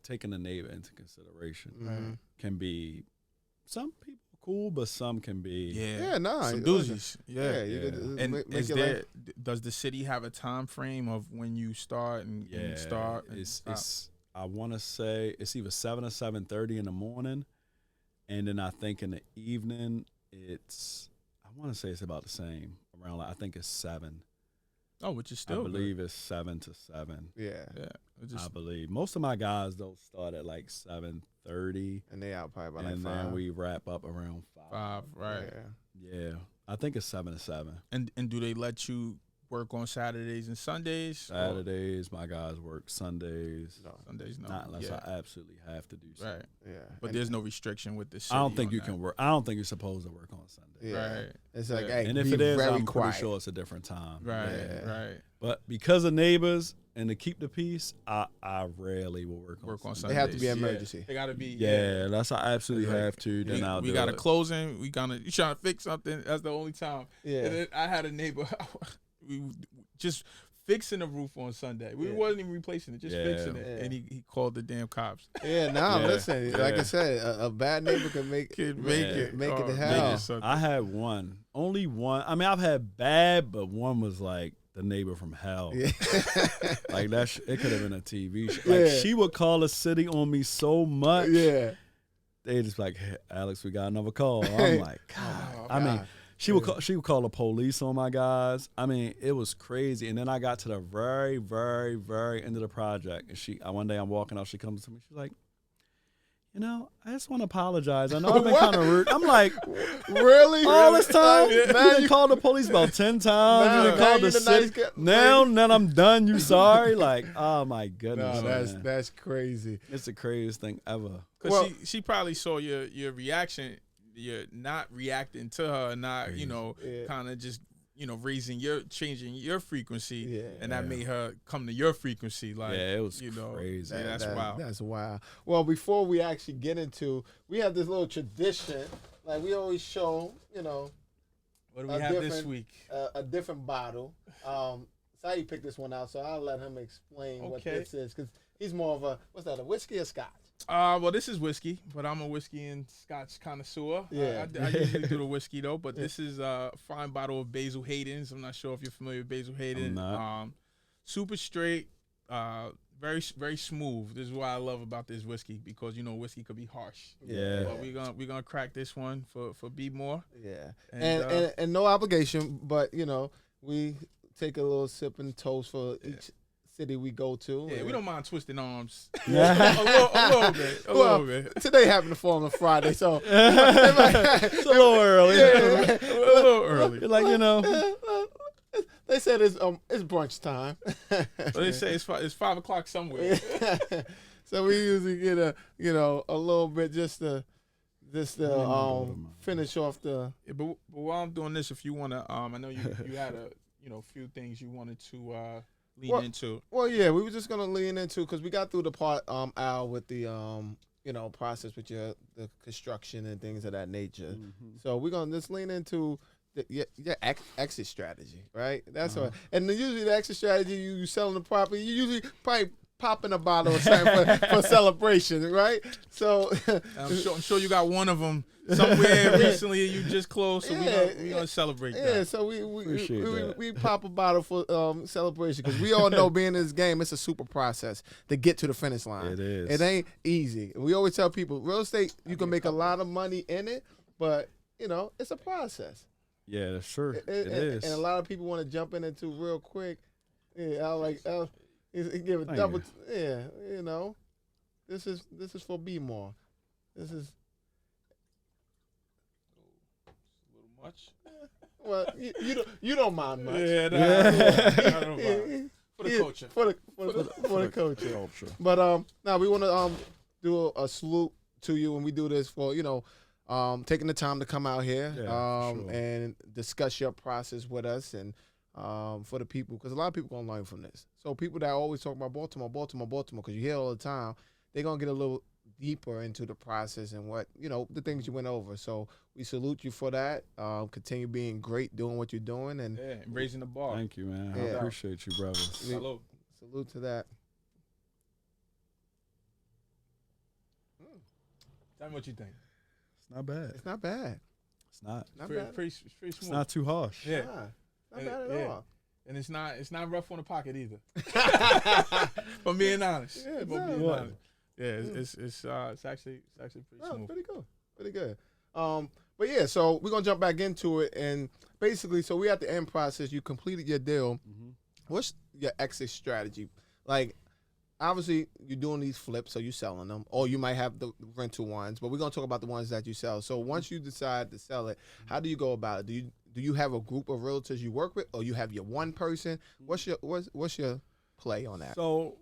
taking the neighbor into consideration can be, some people cool, but some can be some doozies. You could And make is your there, life- does the city have a time frame of when you start and when you start? And stop? It's I want to say it's either 7 or 7:30 in the morning, and then I think in the evening I want to say it's about the same, around, I think it's 7. Oh, which is still I believe it's 7 to 7. Yeah. I believe most of my guys though start at like 7:30, And they out probably by and like 5. then we wrap up around 5. 5, right? Yeah, I think it's 7 to 7. And do they let you work on Saturdays and Sundays? Saturdays, my guys work. Sundays, Sundays, no. not unless I absolutely have to do something. Right. Yeah. But there's no restriction with the city. I don't think on you that. can work. I don't think you're supposed to work on Sunday. Yeah. Right. It's like, Yeah. hey, And if be it is, very I'm quiet. pretty sure it's a different time. Right. Yeah. Right. But because of neighbors and to keep the peace, I rarely will work On on Sundays. They have to be Yeah. emergency. They gotta be. Yeah, that's I absolutely Like, have to. Then I'll we do got a it. closing. You trying to fix something? That's the only time. Yeah. And then I had a neighbor. We just fixing the roof on Sunday. We wasn't even replacing it, just fixing it. Yeah. And he called the damn cops. Yeah, no, Yeah. listen. Like I Yeah. said, a bad neighbor can make Could make make it it. make it Oh, to make hell. it something. I had only one. I mean, I've had bad, but one was like the neighbor from hell. Yeah. Like that, it could have been a TV show. Like Yeah. she would call the city on me so much. Yeah. They just like, hey, Alex, we got another call. I'm like, God. I mean, she would call the police on my guys. I mean, it was crazy. And then I got to the very, very, very end of the project, and one day I'm walking out. She comes to me. She's like, I just want to apologize. I know I've been What? kind of rude. I'm like, Really? all Really? this time? Now You done called the police about 10 times. Now- You done now called you the the nice city. guy- Now I'm done. You sorry? Like, oh my goodness. No, man. that's crazy. It's the craziest thing ever. Because Well- she probably saw your reaction. You're not reacting to her, not Yeah. kind of just changing your frequency, Yeah. and that made her come to your frequency. Like, Yeah, it was crazy. crazy. That's wild. That's wild. Well, before we actually get into, we have this little tradition. Like we always show, What do we a have this different- week? a different bottle. Saeed picked this one out, so I'll let him explain what Okay. this is, because he's more of a whiskey or scotch? Well, this is whiskey, but I'm a whiskey and scotch connoisseur. Yeah. I usually do the whiskey though, but this is a fine bottle of Basil Hayden's. I'm not sure if you're familiar with Basil Hayden. I'm not. Super straight, very very smooth. This is what I love about this whiskey, because whiskey could be harsh. Yeah. But we're gonna crack this one for Be More. Yeah. And, And no obligation, but we take a little sip and toast for each city we go to. Yeah, and- we don't mind twisting arms. Yeah. a little bit. A Well, little bit. today happened to fall on a Friday, so It's a little early. A little early. You're like, they said it's brunch time. But they say it's 5 o'clock somewhere. So we usually get a little bit just to finish off the. Yeah, but while I'm doing this, if you wanna, I know you had a few things you wanted to lean into. Well, yeah, we were just gonna lean into, because we got through the part Al with the process with the construction and things of that nature. Mm-hmm. So we're gonna just lean into your exit strategy, right? That's what. And then usually the exit strategy, you selling the property, you usually probably popping a bottle or something for celebration, right? So I'm sure you got one of them somewhere recently. You just closed, so we're gonna celebrate yeah, that. so Appreciate that. we pop a bottle for celebration, because we all know being in this game, it's a super process to get to the finish line. It is. It ain't easy. We always tell people, real estate, you can make a lot of money in it, but it's a process. Yeah, sure. It And- is. And a lot of people want to jump into real quick. Yeah, he give a Thank double. you. Yeah, This is for B more. This is A little much. well, you don't mind much. Yeah, I don't mind. For the culture. For the culture. But now we want to do a salute to you, and we do this for taking the time to come out here sure. and discuss your process with us, and for the people, because a lot of people gonna learn from this. So people that always talk about Baltimore, because you hear all the time, they're gonna get a little deeper into the process and what the things you went over. So we salute you for that. Continue being great, doing what you're doing, and Raising the bar. Thank you, man. I Yeah. appreciate you, brothers. Salute. salute to that. Tell me what you think. It's not bad. It's not bad. It's not. Not Pretty, bad. pretty, it's pretty It's smooth. not too harsh. Yeah. Nah, not And bad at all. And it's not rough on the pocket either. From being honest. Yeah, From no. being What? honest. Yeah, it's actually pretty Oh, smooth. pretty good. But yeah, so we're gonna jump back into it, and basically, so we at the end process. You completed your deal. Mm-hmm. What's your exit strategy? Like, obviously, you're doing these flips, so you're selling them, or you might have the rental ones. But we're gonna talk about the ones that you sell. So once you decide to sell it, how do you go about it? Do you have a group of realtors you work with, or you have your one person? What's your play on that? So,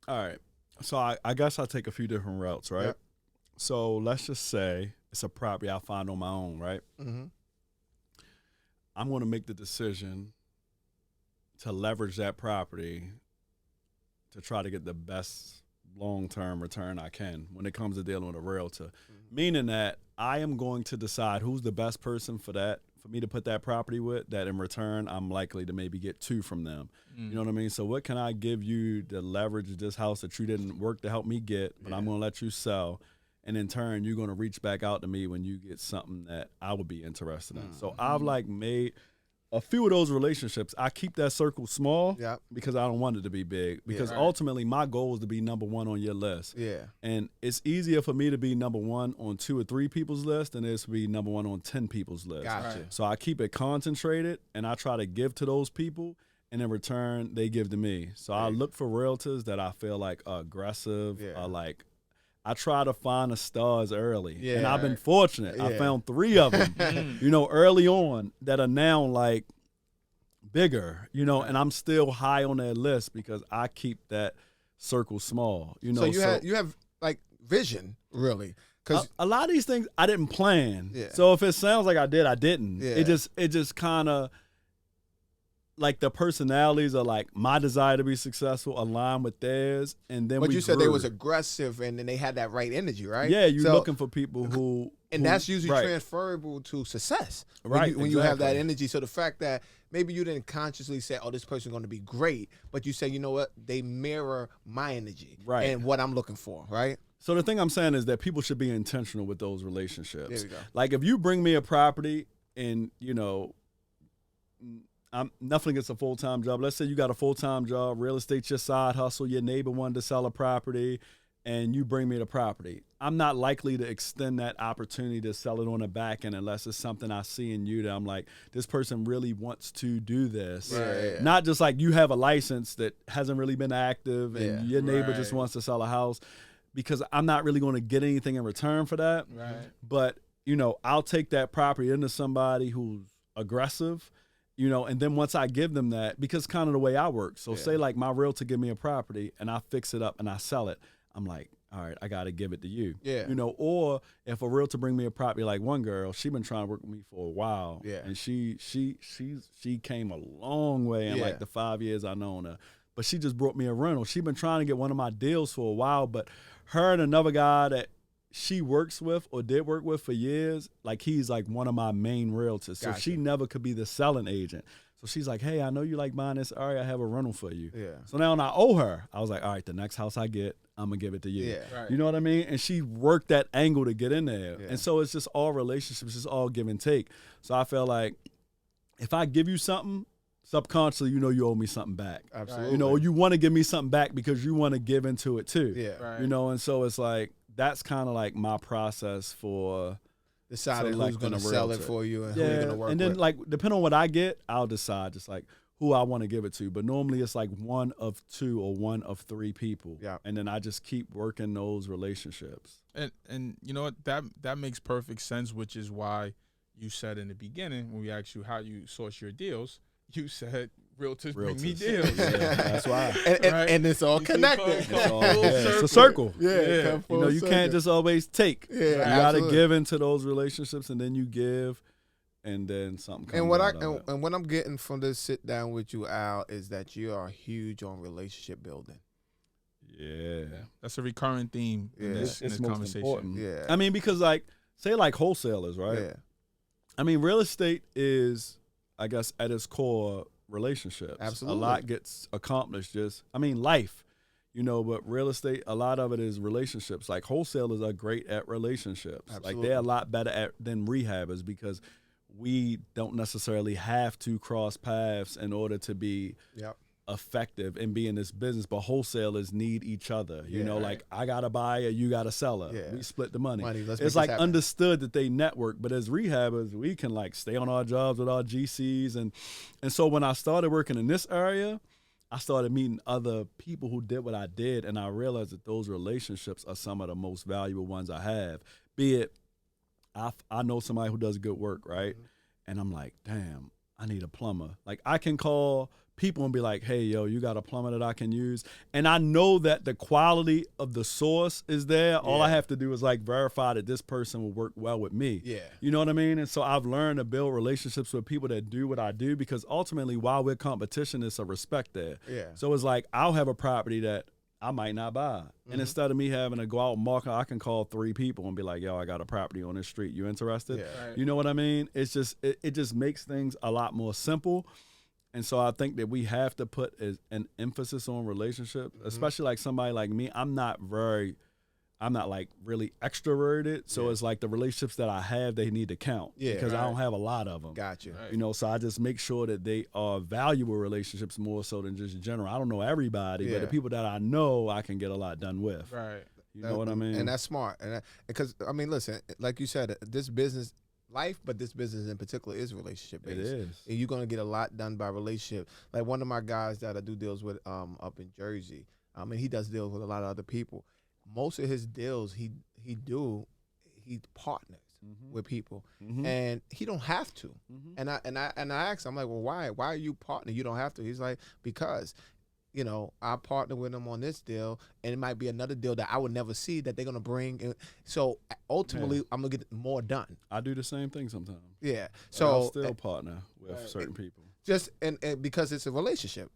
all right. So I guess I'll take a few different routes, right? Yep. So let's just say it's a property I find on my own, right? Mm-hmm. I'm going to make the decision to leverage that property to try to get the best long-term return I can when it comes to dealing with a realtor. Meaning that I am going to decide who's the best person for me to put that property with, that in return I'm likely to maybe get two from them. You know what I mean? So what can I give you to leverage this house that you didn't work to help me get, but I'm going to let you sell. And in turn, you're going to reach back out to me when you get something that I would be interested in. So I've made a few of those relationships. I keep that circle small because I don't want it to be big. Because ultimately, my goal is to be number one on your list. Yeah. And it's easier for me to be number one on 2 or 3 people's list than it is to be number one on 10 people's list. Gotcha. So I keep it concentrated, and I try to give to those people, and in return, they give to me. So I look for realtors that I feel like are aggressive, I try to find the stars early. And I've been fortunate. I found 3 of them, early on that are now bigger, and I'm still high on that list because I keep that circle small, So you have vision, really. Because a lot of these things I didn't plan. Yeah. So if it sounds like I did, I didn't. Yeah. It just kind of the personalities are my desire to be successful align with theirs, and then but we you said they grew. was aggressive and then they had that right energy, right? Yeah, you're So- looking for people who that's usually right. transferable to success. Right, When you have that exactly. energy. So the fact that maybe you didn't consciously say, oh, this person's going to be great, but you say, you know what, they mirror my energy Right. and what I'm looking for, right? So the thing I'm saying is that people should be intentional with those relationships. There we go. Like if you bring me a property and, I'm nothing against a full-time job. Let's say you got a full-time job, real estate's your side hustle, your neighbor wanted to sell a property, and you bring me the property. I'm not likely to extend that opportunity to sell it on the back end unless it's something I see in you that I'm like, this person really wants to do this. Right. Not just like you have a license that hasn't really been active and Yeah. your neighbor just Right. wants to sell a house, because I'm not really going to get anything in return for that. Right. But, I'll take that property into somebody who's aggressive, and then once I give them that, because kind of the way I work. So say my realtor give me a property and I fix it up and I sell it. I'm like, all right, I got to give it to you. Yeah. Or if a realtor bring me a property, like one girl, she been trying to work with me for a while. Yeah. And she came a long way in Yeah. the 5 years I known her. But she just brought me a rental. She been trying to get one of my deals for a while, but her and another guy that she works with or did work with for years, he's one of my main realtors. So Gotcha. she never could be the selling agent. So she's like, hey, I know you like buying this area. I have a rental for you. Yeah. So now when I owe her, I was like, all right, the next house I get, I'm going to give it to you. Yeah. Right. You know what I mean? And she worked that angle to get in there. Yeah. And so it's just all relationships, it's all give and take. So I feel like if I give you something, subconsciously, you owe me something back. Absolutely. You want to give me something back because you want to give into it too. Yeah. Right. And so it's that's kind of my process for Deciding who's selecting going to a sell it realtor. for you and who you're going to work and then with. depending on what I get, I'll decide just who I want to give it to. But normally it's like one of two or one of three people. Yeah. And then I just keep working those relationships. And you know what, that makes perfect sense, which is why you said in the beginning when we asked you how you source your deals, you said realtors bring me deals. Yeah, that's why. And it's all connected. It's a circle. Yeah. You know, you can't just always take. Yeah, you got to absolutely. give into those relationships, and then you give, and then something comes out of it. And what I'm getting from this sit down with you, Al, is that you are huge on relationship building. Yeah. That's a recurring theme in this It's most conversation. important. Yeah. I mean, because like, say like wholesalers, right? Yeah. I mean, real estate is, I guess, at its core, relationships. Absolutely. A lot gets accomplished life, you know, but real estate, a lot of it is relationships. Like wholesalers are great at relationships. Absolutely. Like they're a lot better than rehabbers because we don't necessarily have to cross paths in order to be effective and be in this business, but wholesalers need each other. You know, like I got a buyer, you got a seller. Yeah. We split the money. Let's It's make like this happen. understood that they network, but as rehabbers, we can like stay on our jobs with our GCs. And so when I started working in this area, I started meeting other people who did what I did, and I realized that those relationships are some of the most valuable ones I have. Be it, I know somebody who does good work, right? And I'm like, damn, I need a plumber. Like I can call people and be like, hey, yo, you got a plumber that I can use? And I know that the quality of the source is there. All I have to do is like verify that this person will work well with me. Yeah. You know what I mean? And so I've learned to build relationships with people that do what I do, because ultimately while we're competition, it's a respect there. Yeah. So it's like I'll have a property that I might not buy. And instead of me having to go out and market, I can call 3 people and be like, yo, I got a property on this street. You interested? Yeah. Right. You know what I mean? It's just, it just makes things a lot more simple. And so I think that we have to put an emphasis on relationships, especially like somebody like me. I'm not like really extroverted. So it's like the relationships that I have, they need to count because I don't have a lot of them. Gotcha. Right. You know, so I just make sure that they are valuable relationships more so than just general. I don't know everybody, but the people that I know, I can get a lot done with. Right. You know what I mean? And that's smart. And because I mean, listen, like you said, this business life, but this business in particular is relationship based. It is. And you're gonna get a lot done by relationship. Like one of my guys that I do deals with up in Jersey, and he does deals with a lot of other people. Most of his deals he partners with people, and he don't have to. And I asked him, I'm like, well, why are you partnering? You don't have to. He's like, because, you know, I partner with them on this deal, and it might be another deal that I would never see that they're gonna bring. And so ultimately, I'm gonna get more done. I do the same thing sometimes. Yeah. So I'll So still partner with certain people. just and because it's a relationship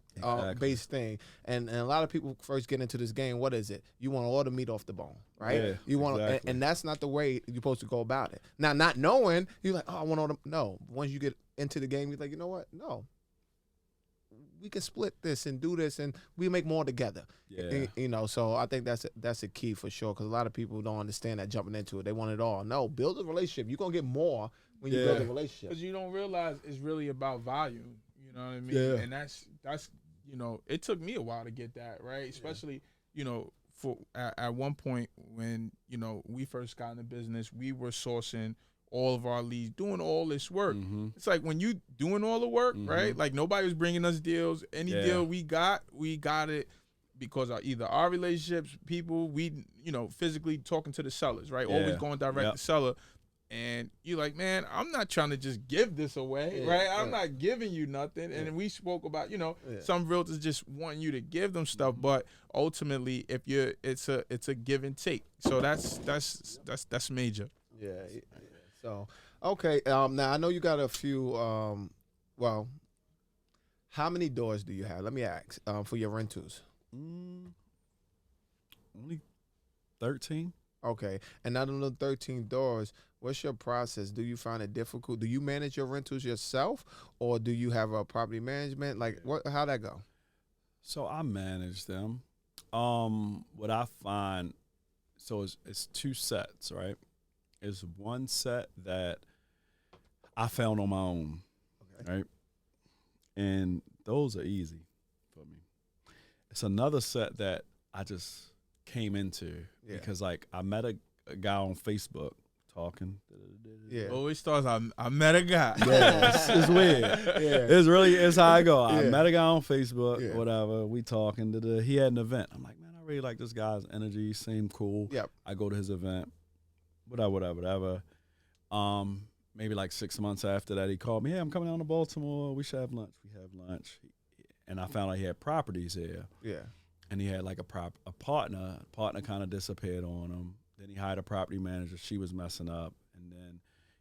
based thing, and a lot of people first get into this game. What is it? You want all the meat off the bone, right? Yeah, you want, exactly. and that's not the way you're supposed to go about it. Now, not knowing, you're like, oh, I want all the no. Once you get into the game, you're like, you know what? No, we can split this and do this, and we make more together. Yeah. You know, so I think that's a key for sure, because a lot of people don't understand that jumping into it. They want it all. No, build a relationship. You're gonna get more when you build a relationship. Because you don't realize it's really about volume. You know what I mean? Yeah. And that's you know, it took me a while to get that right, especially you know, for at one point when you know we first got in the business, we were sourcing all of our leads, doing all this work. It's like when you doing all the work, right? Like nobody was bringing us deals. Any deal we got it because of either our relationships, people we, you know, physically talking to the sellers, right? Always going direct to seller. And you're like, man, I'm not trying to just give this away, right? I'm not giving you nothing. And we spoke about, you know, some realtors just want you to give them stuff, but ultimately, if you're, it's a give and take. So that's major. Yeah. So okay. Now I know you got a few. Well, how many doors do you have? Let me ask. For your rentals. Only 13. Okay. And out of the 13 doors, what's your process? Do you find it difficult? Do you manage your rentals yourself, or do you have a property management? Like, how'd that go? So I manage them. What I find, so it's 2 sets, right? It's one set that I found on my own, right? And those are easy for me. It's another set that I just came into because, like, I met a guy on Facebook, talking. Yeah. Always starts. I met a guy. Yeah, it's weird. Yeah. It's how I go. I Yeah. met a guy on Facebook, Yeah. whatever. We talking. He had an event. I'm like, man, I really like this guy's energy. He seemed cool. Yep. I go to his event. Whatever. Maybe like 6 months after that, he called me. Hey, I'm coming down to Baltimore. We should have lunch. We have lunch. And I found out he had properties here. Yeah. And he had like a partner. Partner kind of disappeared on him. Then he hired a property manager. She was messing up. And then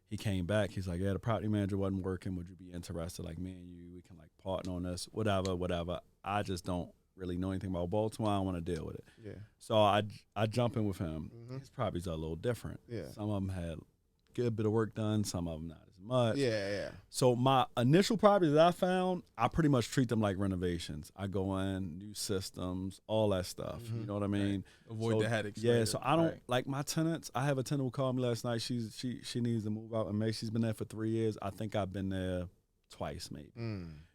he came back. He's like, yeah, the property manager wasn't working. Would you be interested? Like, me and you, we can like partner on this. Whatever. I just don't really know anything about Baltimore. I don't want to deal with it. Yeah. So I jump in with him. His properties are a little different. Yeah. Some of them had good bit of work done. Some of them not as much. Yeah. So my initial properties that I found, I pretty much treat them like renovations. I go in, new systems, all that stuff. You know what I mean? Avoid the headaches. Yeah, later. so I don't like my tenants. I have a tenant who called me last night. She needs to move out in May. She's been there for 3 years. I think I've been there twice maybe.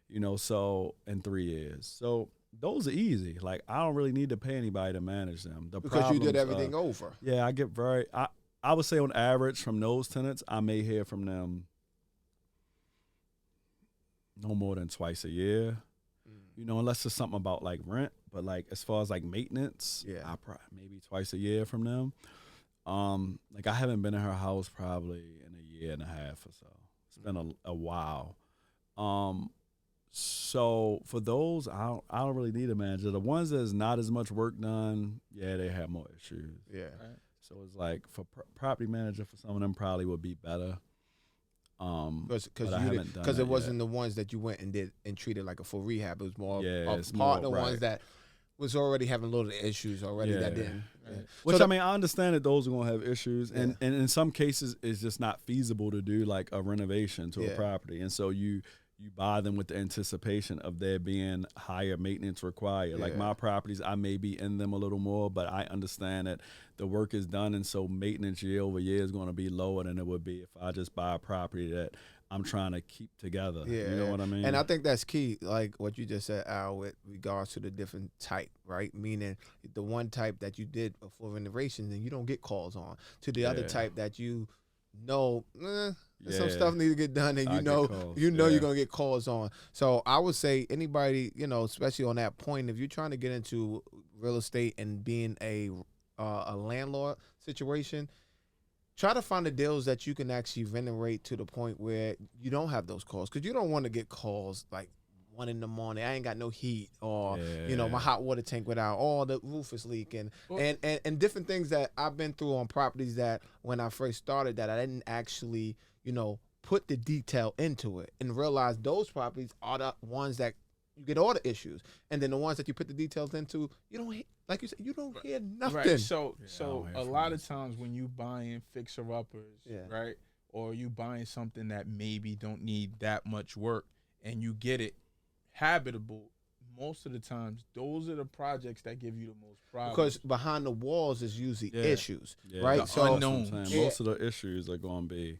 You know, so in 3 years. So those are easy. Like, I don't really need to pay anybody to manage them. Because you did everything over. Yeah, I get I would say on average from those tenants, I may hear from them no more than twice a year. You know, unless it's something about like rent. But like as far as like maintenance, I probably maybe twice a year from them. Like I haven't been in her house probably in a year and a half or so. It's been a while. So for those, I don't really need a manager. The ones that's not as much work done, yeah, they have more issues. Yeah. Right. So it's like for property manager, for some of them probably would be better. Because it wasn't the ones that you went and did and treated like a full rehab. It was more it's partner more, ones that was already having little issues already that didn't. Right. Yeah. Which So I mean, I understand that those are gonna have issues, and in some cases, it's just not feasible to do like a renovation to a property, and so you buy them with the anticipation of there being higher maintenance required. Like my properties, I may be in them a little more, but I understand that the work is done, and so maintenance year over year is going to be lower than it would be if I just buy a property that I'm trying to keep together. You know what I mean? And I think that's key, like what you just said, Al, with regards to the different type, right? Meaning the one type that you did for renovations and you don't get calls on, to the other type that you know, some stuff needs to get done, and you know you're gonna get calls on. So I would say anybody, you know, especially on that point, if you're trying to get into real estate and being a landlord situation, try to find the deals that you can actually renovate to the point where you don't have those calls, because you don't want to get calls like 1 in the morning. I ain't got no heat, or you know, my hot water tank went out, or the roof is leaking, and different things that I've been through on properties that when I first started that I didn't actually, you know, put the detail into it and realize those properties are the ones that you get all the issues, and then the ones that you put the details into, you don't, like you said, you don't hear nothing. Right. So a lot of times when you buying fixer uppers, right, or you buying something that maybe don't need that much work, and you get it habitable, most of the times those are the projects that give you the most problems. Because behind the walls is usually issues, right? The so unknown. Most of the issues are going to be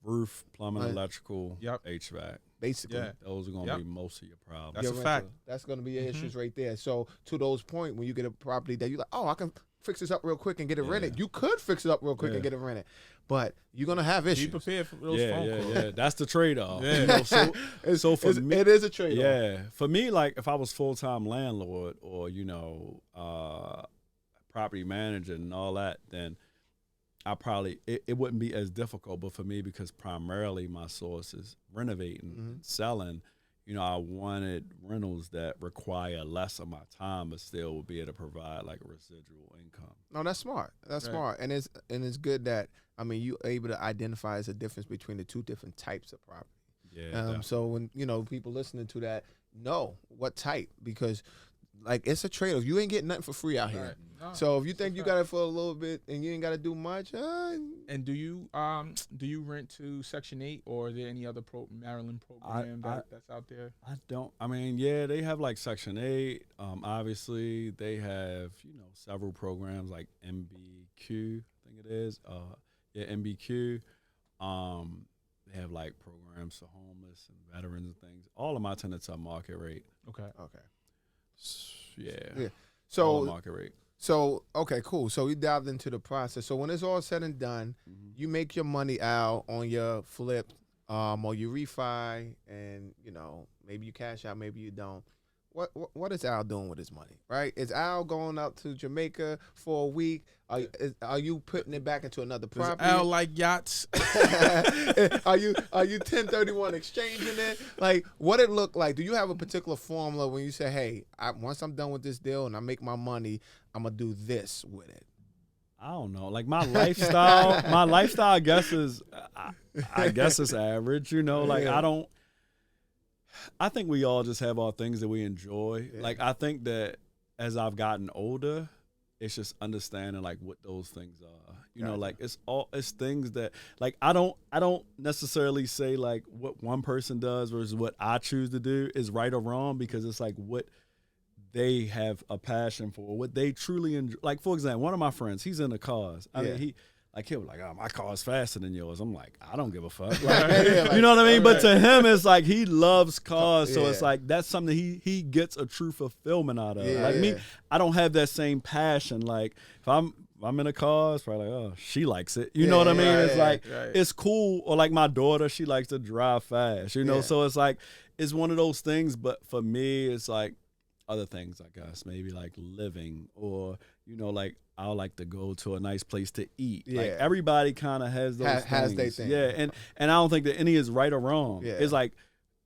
roof, plumbing, electrical, HVAC. Basically, those are going to be most of your problems. That's a fact. That's going to be your issues right there. So to those point, when you get a property that you're like, oh, I can fix this up real quick and get it rented. You could fix it up real quick and get it rented, but you're going to have issues. Be prepared for those phone calls. Yeah, that's the trade-off. Yeah. You know, so for me, it is a trade-off. Yeah, for me, like if I was full-time landlord or you know, property manager and all that, then I probably it wouldn't be as difficult. But for me, because primarily my source is renovating and selling, you know, I wanted rentals that require less of my time, but still will be able to provide like a residual income. No, that's smart. That's smart, and it's good that, I mean, you're able to identify as a difference between the two different types of property. Yeah. So when, you know, people listening to that know what type, because like it's a trade-off. You ain't getting nothing for free out here. Right. No, so if you think you got it for a little bit and you ain't got to do much, and do you rent to Section 8, or is there any other Maryland program that's out there? I don't. I mean, yeah, they have like Section 8. Obviously, they have, you know, several programs like MBQ. I think it is. MBQ. They have like programs for homeless and veterans and things. All of my tenants are market rate. Okay. Yeah. So all market rate. So, okay, cool. So we dived into the process. So when it's all said and done, you make your money out on your flip, or you refi, and maybe you cash out, maybe you don't. What is Al doing with his money? Right? Is Al going out to Jamaica for a week? Are you putting it back into another Does property? Al like yachts? Are you 1031 exchanging it? Like, what it look like? Do you have a particular formula when you say, hey, once I'm done with this deal and I make my money, I'm gonna do this with it? I don't know. Like my lifestyle, I guess I guess it's average. Like Yeah. I think we all just have our things that we enjoy. Yeah. Like I think that as I've gotten older, it's just understanding like what those things are. Gotcha. Like it's things that like I don't necessarily say like what one person does versus what I choose to do is right or wrong, because it's like what they have a passion for, what they truly enjoy. Like for example, one of my friends, he's into cars. I mean, he'll be like, oh, my car's faster than yours. I'm like, I don't give a fuck. Like, you know what I mean? But to him, it's like he loves cars. So it's like that's something he gets a true fulfillment out of. Like me, I don't have that same passion. Like if I'm in a car, it's probably like, oh, she likes it. You know what I mean? It's like, it's cool. Or like my daughter, she likes to drive fast, So it's like, it's one of those things. But for me, it's like other things, I guess, maybe like living or, like I like to go to a nice place to eat. Yeah. Like everybody kind of has those things. Has they thing. Yeah, and I don't think that any is right or wrong. Yeah. It's like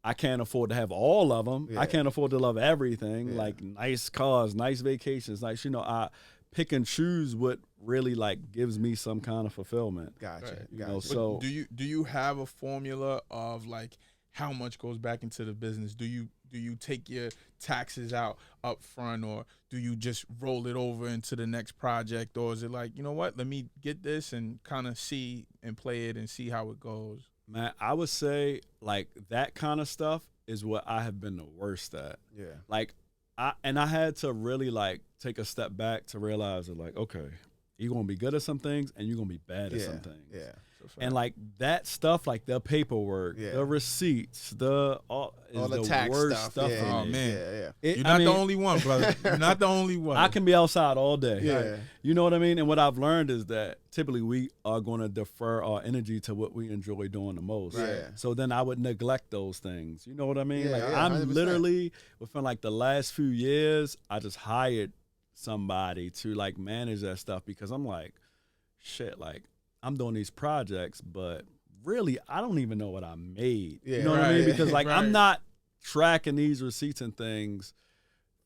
I can't afford to have all of them. Yeah. I can't afford to love everything. Yeah. Like nice cars, nice vacations, nice. I pick and choose what really like gives me some kind of fulfillment. Gotcha. So do you have a formula of like how much goes back into the business? Do you take your taxes out up front, or do you just roll it over into the next project, or is it like, you know what, let me get this and kind of see and play it and see how it goes? Man, I would say like that kind of stuff is what I have been the worst at. Yeah. Like I had to really like take a step back to realize that like, okay, you're gonna be good at some things and you're gonna be bad at some things. Yeah. And like that stuff, like the paperwork, the receipts, all the the tax worst stuff. Yeah. Oh in it. man, Yeah. You're not the only one, brother. You're not the only one. I can be outside all day. Yeah. You know what I mean? And what I've learned is that typically we are going to defer our energy to what we enjoy doing the most. Right. So then I would neglect those things. You know what I mean? Yeah, like yeah, I'm 100%. literally within like the last few years, I just hired somebody to like manage that stuff, because I'm like, shit, like I'm doing these projects, but really I don't even know what I made. Yeah, you know what I mean? Because like Right. I'm not tracking these receipts and things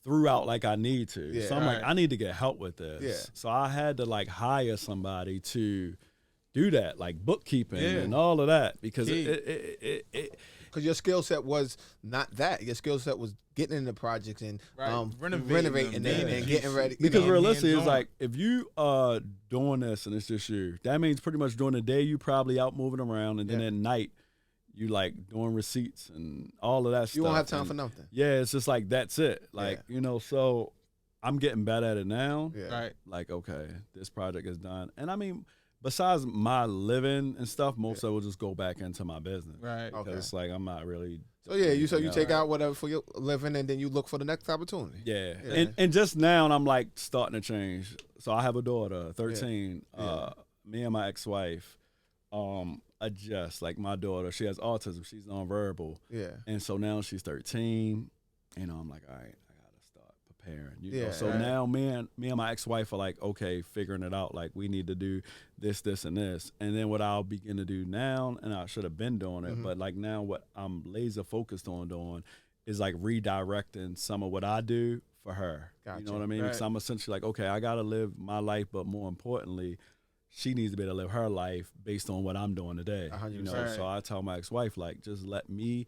throughout like I need to. Yeah. So I'm like, Right. I need to get help with this. Yeah. So I had to like hire somebody to do that, like bookkeeping Yeah. and all of that, because Key. it Because your skill set was not that. Your skill set was getting into projects and Right. renovating them, and getting ready. because know, realistically, it's hands-on. like if you are doing this and it's just you, that means pretty much during the day you probably out moving around, and then Yeah. at night you like doing receipts and all of that stuff. You won't have time And for nothing. yeah, it's just like that's it. Like so I'm getting better at it now. Yeah. Right. Like okay, this project is done, and I mean, besides my living and stuff, most of it will just go back into my business. Right. Okay. Because it's like I'm not really. So yeah, you doing take out whatever for your living, and then you look for the next opportunity. Yeah. Yeah. And just now I'm like starting to change. So I have a daughter, 13. Yeah. Me and my ex-wife adjust. Like my daughter, she has autism. She's nonverbal. Yeah. And so now she's 13. I'm like, all right, I gotta start preparing. You know? Yeah. So Right. now me and my ex-wife are like, okay, figuring it out. Like we need to do this, and this. And then what I'll begin to do now, and I should have been doing it, but like now what I'm laser focused on doing is like redirecting some of what I do for her. Gotcha. You know what I mean? Right. Because I'm essentially like, okay, I gotta live my life, but more importantly, she needs to be able to live her life based on what I'm doing today. 100%. So I tell my ex-wife, like, just let me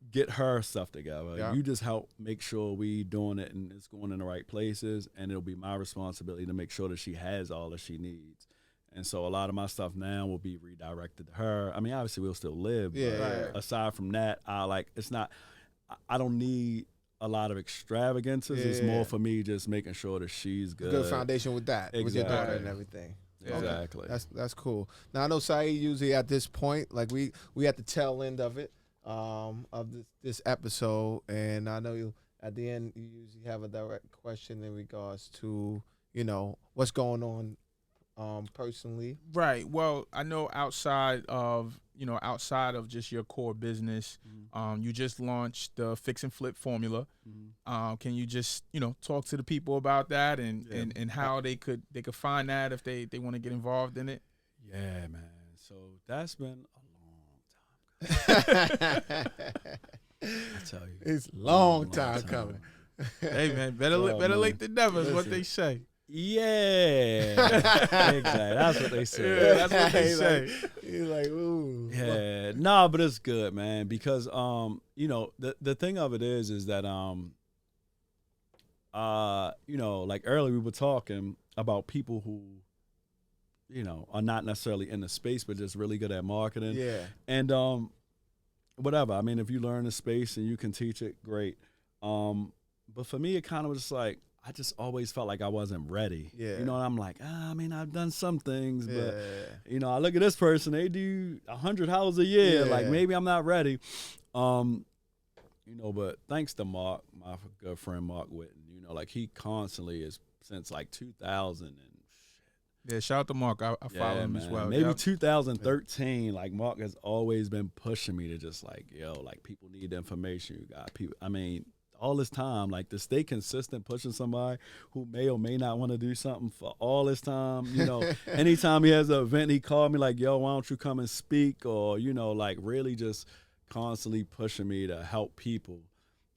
get her stuff together. Yeah. You just help make sure we doing it and it's going in the right places, and it'll be my responsibility to make sure that she has all that she needs. And so a lot of my stuff now will be redirected to her. I mean, obviously we'll still live, but Yeah. aside from that, I don't need a lot of extravagances. It's Yeah. more for me just making sure that she's good. Good foundation with that, with your daughter Exactly. and everything. Exactly. That's cool. Now I know Saeed usually at this point, like we at the tail end of it, of this episode, and I know at the end, you usually have a direct question in regards to, what's going on personally. Right. Well, I know outside of just your core business, you just launched the fix and flip formula. Can you just talk to the people about that and how they could find that if they want to get involved in it? Yeah, man. So that's been a long time. I tell you, It's long time coming. Hey man, better late than never is what they say. Yeah, exactly. That's what they say. Yeah, that's what they say. You're like, ooh. Yeah, no, but it's good, man, because the thing of it is that like earlier we were talking about people who are not necessarily in the space but just really good at marketing. Yeah. And whatever. I mean, if you learn the space and you can teach it, great. But for me, it kind of was just like, I just always felt like I wasn't ready. Yeah. And I'm like, I mean, I've done some things, Yeah. but, I look at this person, they do 100 houses a year. Yeah. Like, maybe I'm not ready. But thanks to Mark, my good friend Mark Whitten, like he constantly is since like 2000 and Yeah, shout out to Mark. I follow him as well. Maybe 2013, like Mark has always been pushing me to just like, like people need the information. You got people. I mean, all this time, like to stay consistent, pushing somebody who may or may not want to do something for all this time. Anytime he has an event, he called me like, yo, why don't you come and speak? Or, like really just constantly pushing me to help people.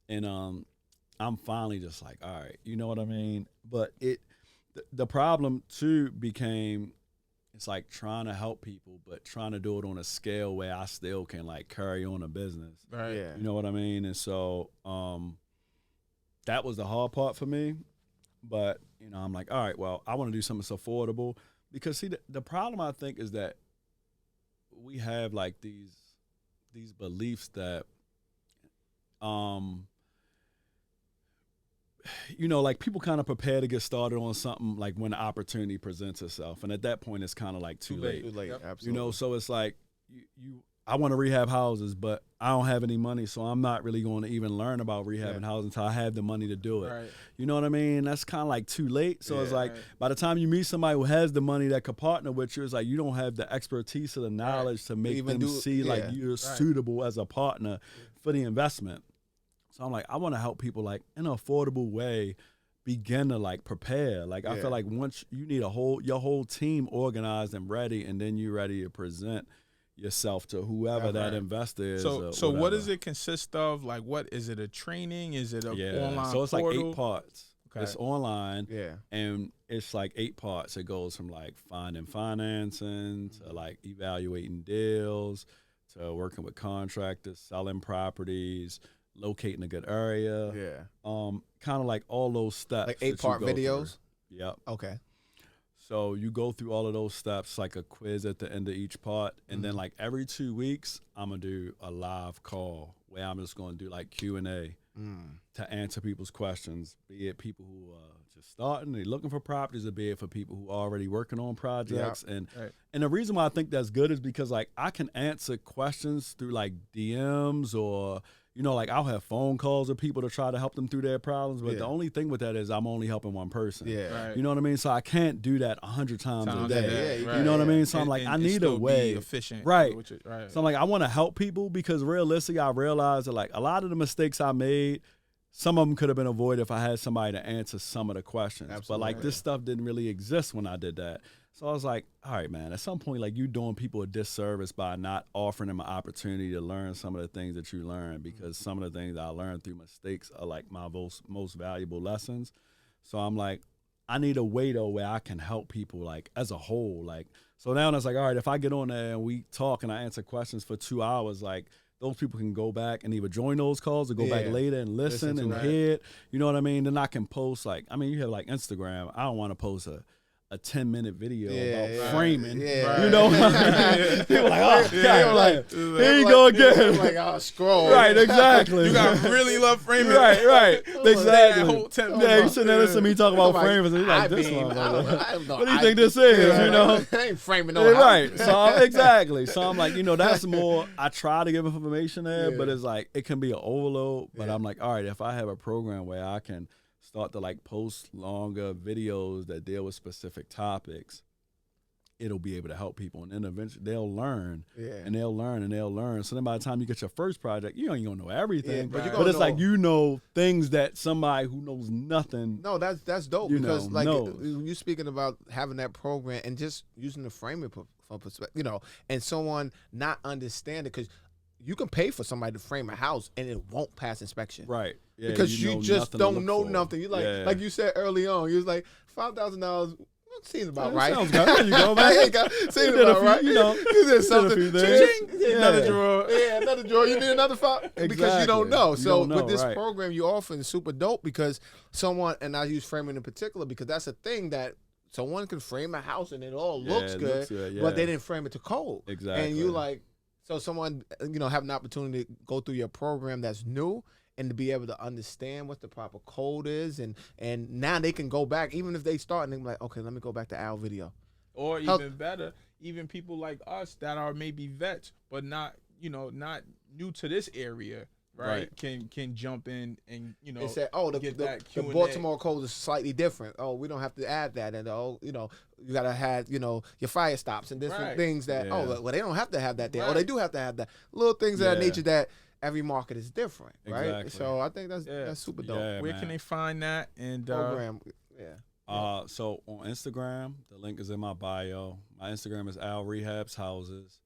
And I'm finally just like, all right, you know what I mean? But the problem too became, it's like trying to help people, but trying to do it on a scale where I still can like carry on a business. Right. Yeah. You know what I mean? And so that was the hard part for me. But, I'm like, all right, well, I want to do something that's affordable. Because see, the problem I think is that we have like these beliefs that like people kind of prepare to get started on something like when the opportunity presents itself. And at that point, it's kind of like too late. Too late, Yep. absolutely. So it's like I want to rehab houses, but I don't have any money, so I'm not really going to even learn about rehabbing houses until I have the money to do it. Right. You know what I mean? That's kind of like too late. So it's Yeah. like by the time you meet somebody who has the money that could partner with you, it's like you don't have the expertise or the knowledge to make even them do- see like yeah. you're suitable as a partner for the investment. So I'm like, I want to help people like in an affordable way begin to like prepare. Like I Yeah. feel like once you need your whole team organized and ready, and then you're ready to present yourself to whoever that investor is. So what whatever. does it consist of? Like, what is it? A training? Is it a online So it's portal? like 8 parts. Okay. It's online. Yeah. And it's like 8 parts. It goes from like finding financing to like evaluating deals to working with contractors, selling properties, locating a good area. Yeah. Kind of like all those steps. Like that you 8-part go through. videos? Yep. Okay. So you go through all of those steps, like a quiz at the end of each part. And then like every 2 weeks, I'm going to do a live call where I'm just going to do like Q&A to answer people's questions, be it people who are just starting, they're looking for properties, or be it for people who are already working on projects. And the reason why I think that's good is because like I can answer questions through like DMs or like I'll have phone calls with people to try to help them through their problems. But the only thing with that is I'm only helping one person. Yeah. Right. You know what I mean? So I can't do that 100 times a day. Yeah, You know what I mean? So I'm And- like, and I it need a still be way. efficient. Right. Right. So I'm like, I want to help people because realistically, I realized that like a lot of the mistakes I made, some of them could have been avoided if I had somebody to answer some of the questions. But like this stuff didn't really exist when I did that. So I was like, all right, man, at some point, like you doing people a disservice by not offering them an opportunity to learn some of the things that you learned, because some of the things I learned through mistakes are like my most valuable lessons. So I'm like, I need a way though where I can help people like as a whole. Like, so now it's like, all right, if I get on there and we talk and I answer questions for 2 hours, like those people can go back and either join those calls or go back later and listen and hear it. You know what I mean? Then I can post like, I mean, you have like Instagram. I don't want to post a a 10-minute video Yeah, about framing. Yeah. You know, people like, oh, Yeah, God, like, here you go again. Like, I'll scroll. Right, exactly. You got really love framing. Right, exactly. That whole 10 Yeah, you sitting there listening to me talk about Like, framing, and you're like, I this mean, one. I don't know. What do you think this is? Yeah, You know, I ain't framing no yeah, house. right. So exactly. So I'm like, that's more. I try to give information there, but Yeah. it's like it can be an overload. But I'm like, all right, if I have a program where I can start to like post longer videos that deal with specific topics, it'll be able to help people, and then eventually they'll learn, and they'll learn, and they'll learn. So then by the time you get your first project, you ain't gonna know everything, but but it's like things that somebody who knows nothing. No, that's dope, because knows. you speaking about having that program and just using the framing for perspective, and someone not understand it, because you can pay for somebody to frame a house and it won't pass inspection. Right. Yeah, Because you just don't know nothing. You like you said early on, you was like $5,000. Seems about right. Sounds good. There you go, man. Seems about right. You did something. Another drawer. Yeah, another drawer. You need another file because you don't know. So with this right. program you offer is super dope, because someone, and I use framing in particular because that's a thing that someone can frame a house and it all looks good, but they didn't frame it to code. Exactly. And you so someone have an opportunity to go through your program that's new, and to be able to understand what the proper code is, and now they can go back, even if they start and they're like, okay, let me go back to our video. Or even better, even people like us that are maybe vets, but not new to this area, right? Can jump in and They say, oh, the Baltimore code is slightly different. Oh, we don't have to add that, and you gotta have your fire stops and different things that they don't have to have that there. Right. Oh, they do have to have that. Little things of that nature that every market is different, right? Exactly. So I think that's super dope. Yeah, Where can they find that and program? So on Instagram, the link is in my bio. My Instagram is Al Rehabs Houses,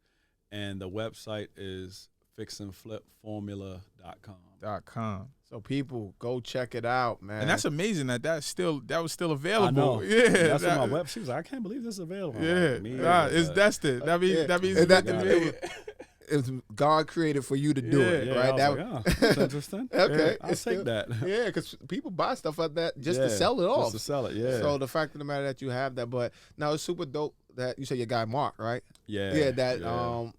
and the website is fixandflipformula.com. So people go check it out, man. And that's amazing that was still available. I know. Yeah, that's on my web. She was like, I can't believe this is available. Yeah, it's destined. That means it's God created for you to do it, right? That's interesting. Okay, I'll take that. Yeah, because people buy stuff like that just to sell it off. Just to sell it, yeah. So the fact of the matter that you have that, but now it's super dope that you said your guy Mark, right? Yeah. Yeah, that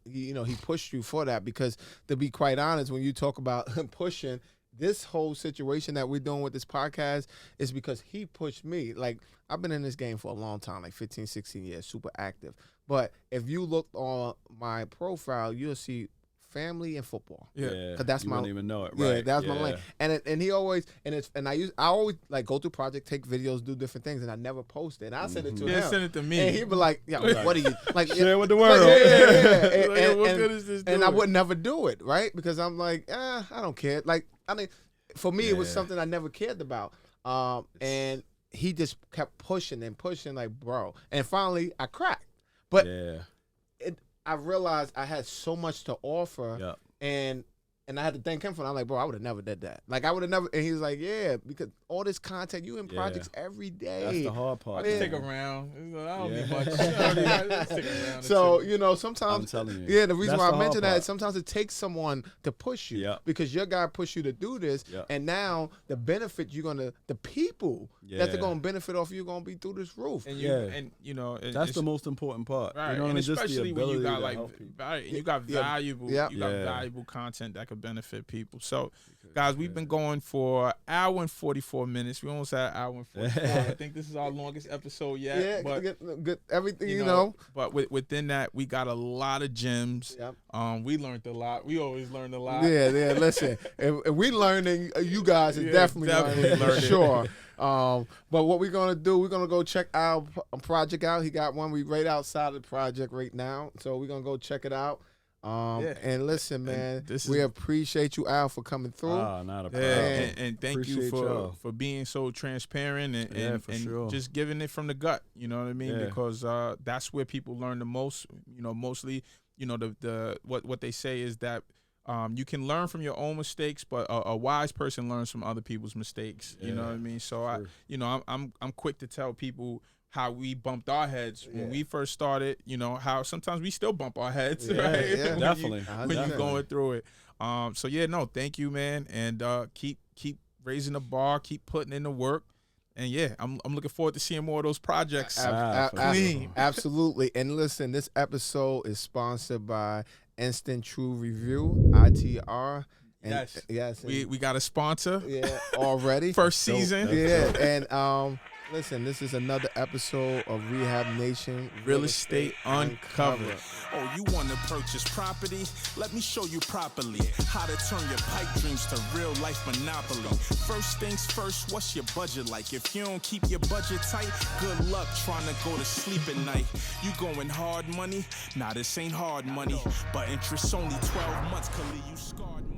he pushed you for that, because to be quite honest, when you talk about him pushing, this whole situation that we're doing with this podcast is because he pushed me. Like, I've been in this game for a long time, like 15, 16 years, super active. But if you look on my profile, you'll see family and football. Yeah. Because that's you my. wouldn't even know it, Yeah, right? that's my lane. And he always I always like go through project, take videos, do different things, and I never post it. And I send it to him. Send it to me. And he'd be like, "Yeah, what are you like?" Share with the world. What good is this and I doing? would never do it, right? Because I'm like, I don't care. Like, I mean, for me, it was something I never cared about. And he just kept pushing and pushing, like, bro. And finally, I cracked. But I realized I had so much to offer, and I had to thank him for it. I'm like, bro, I would have never did that. Like, I would have never. And he was like, yeah, because all this content, you in projects every day. That's the hard part. Stick around. I don't need much. Stick around. So, sometimes, I'm telling you. yeah, the reason That's why I mentioned part. that is sometimes it takes someone to push you, because your guy pushed you to do this, and now the benefit the people that they're gonna benefit off you gonna be through this roof. And that's the most important part. Right. You know what I mean? Just the especially when you got ability you got valuable, valuable content that could benefit people. So, guys, we've been going for an hour and 44 minutes. We almost had an hour and 44. I think this is our longest episode yet. Yeah, but good everything, But within that, we got a lot of gems. Yep. We learned a lot. We always learn a lot. Yeah. Listen, if we learning, you guys are definitely learning for sure. But what we're gonna do, we're gonna go check our project out. He got one we right outside of the project right now, so we're gonna go check it out. And listen, man, we appreciate you, Al, for coming through. Not a problem. And thank you for being so transparent and just giving it from the gut. You know what I mean? Yeah. Because that's where people learn the most. Mostly, what they say is that you can learn from your own mistakes, but a wise person learns from other people's mistakes. You know what I mean? So I'm quick to tell people how we bumped our heads when we first started, how sometimes we still bump our heads, right? Yeah, definitely. When you're going through it. Thank you, man. And keep raising the bar, keep putting in the work. And yeah, I'm looking forward to seeing more of those projects. Clean. Absolutely. And listen, this episode is sponsored by Instant True Review, ITR. And, yes. We got a sponsor. Yeah, already. First season. Yeah, and listen, this is another episode of Rehab Nation Real Estate Uncovered. Oh, you want to purchase property? Let me show you properly how to turn your pipe dreams to real life monopoly. First things first, what's your budget like? If you don't keep your budget tight, good luck trying to go to sleep at night. You going hard money? Nah, this ain't hard money, but interest only 12 months can leave you scarred.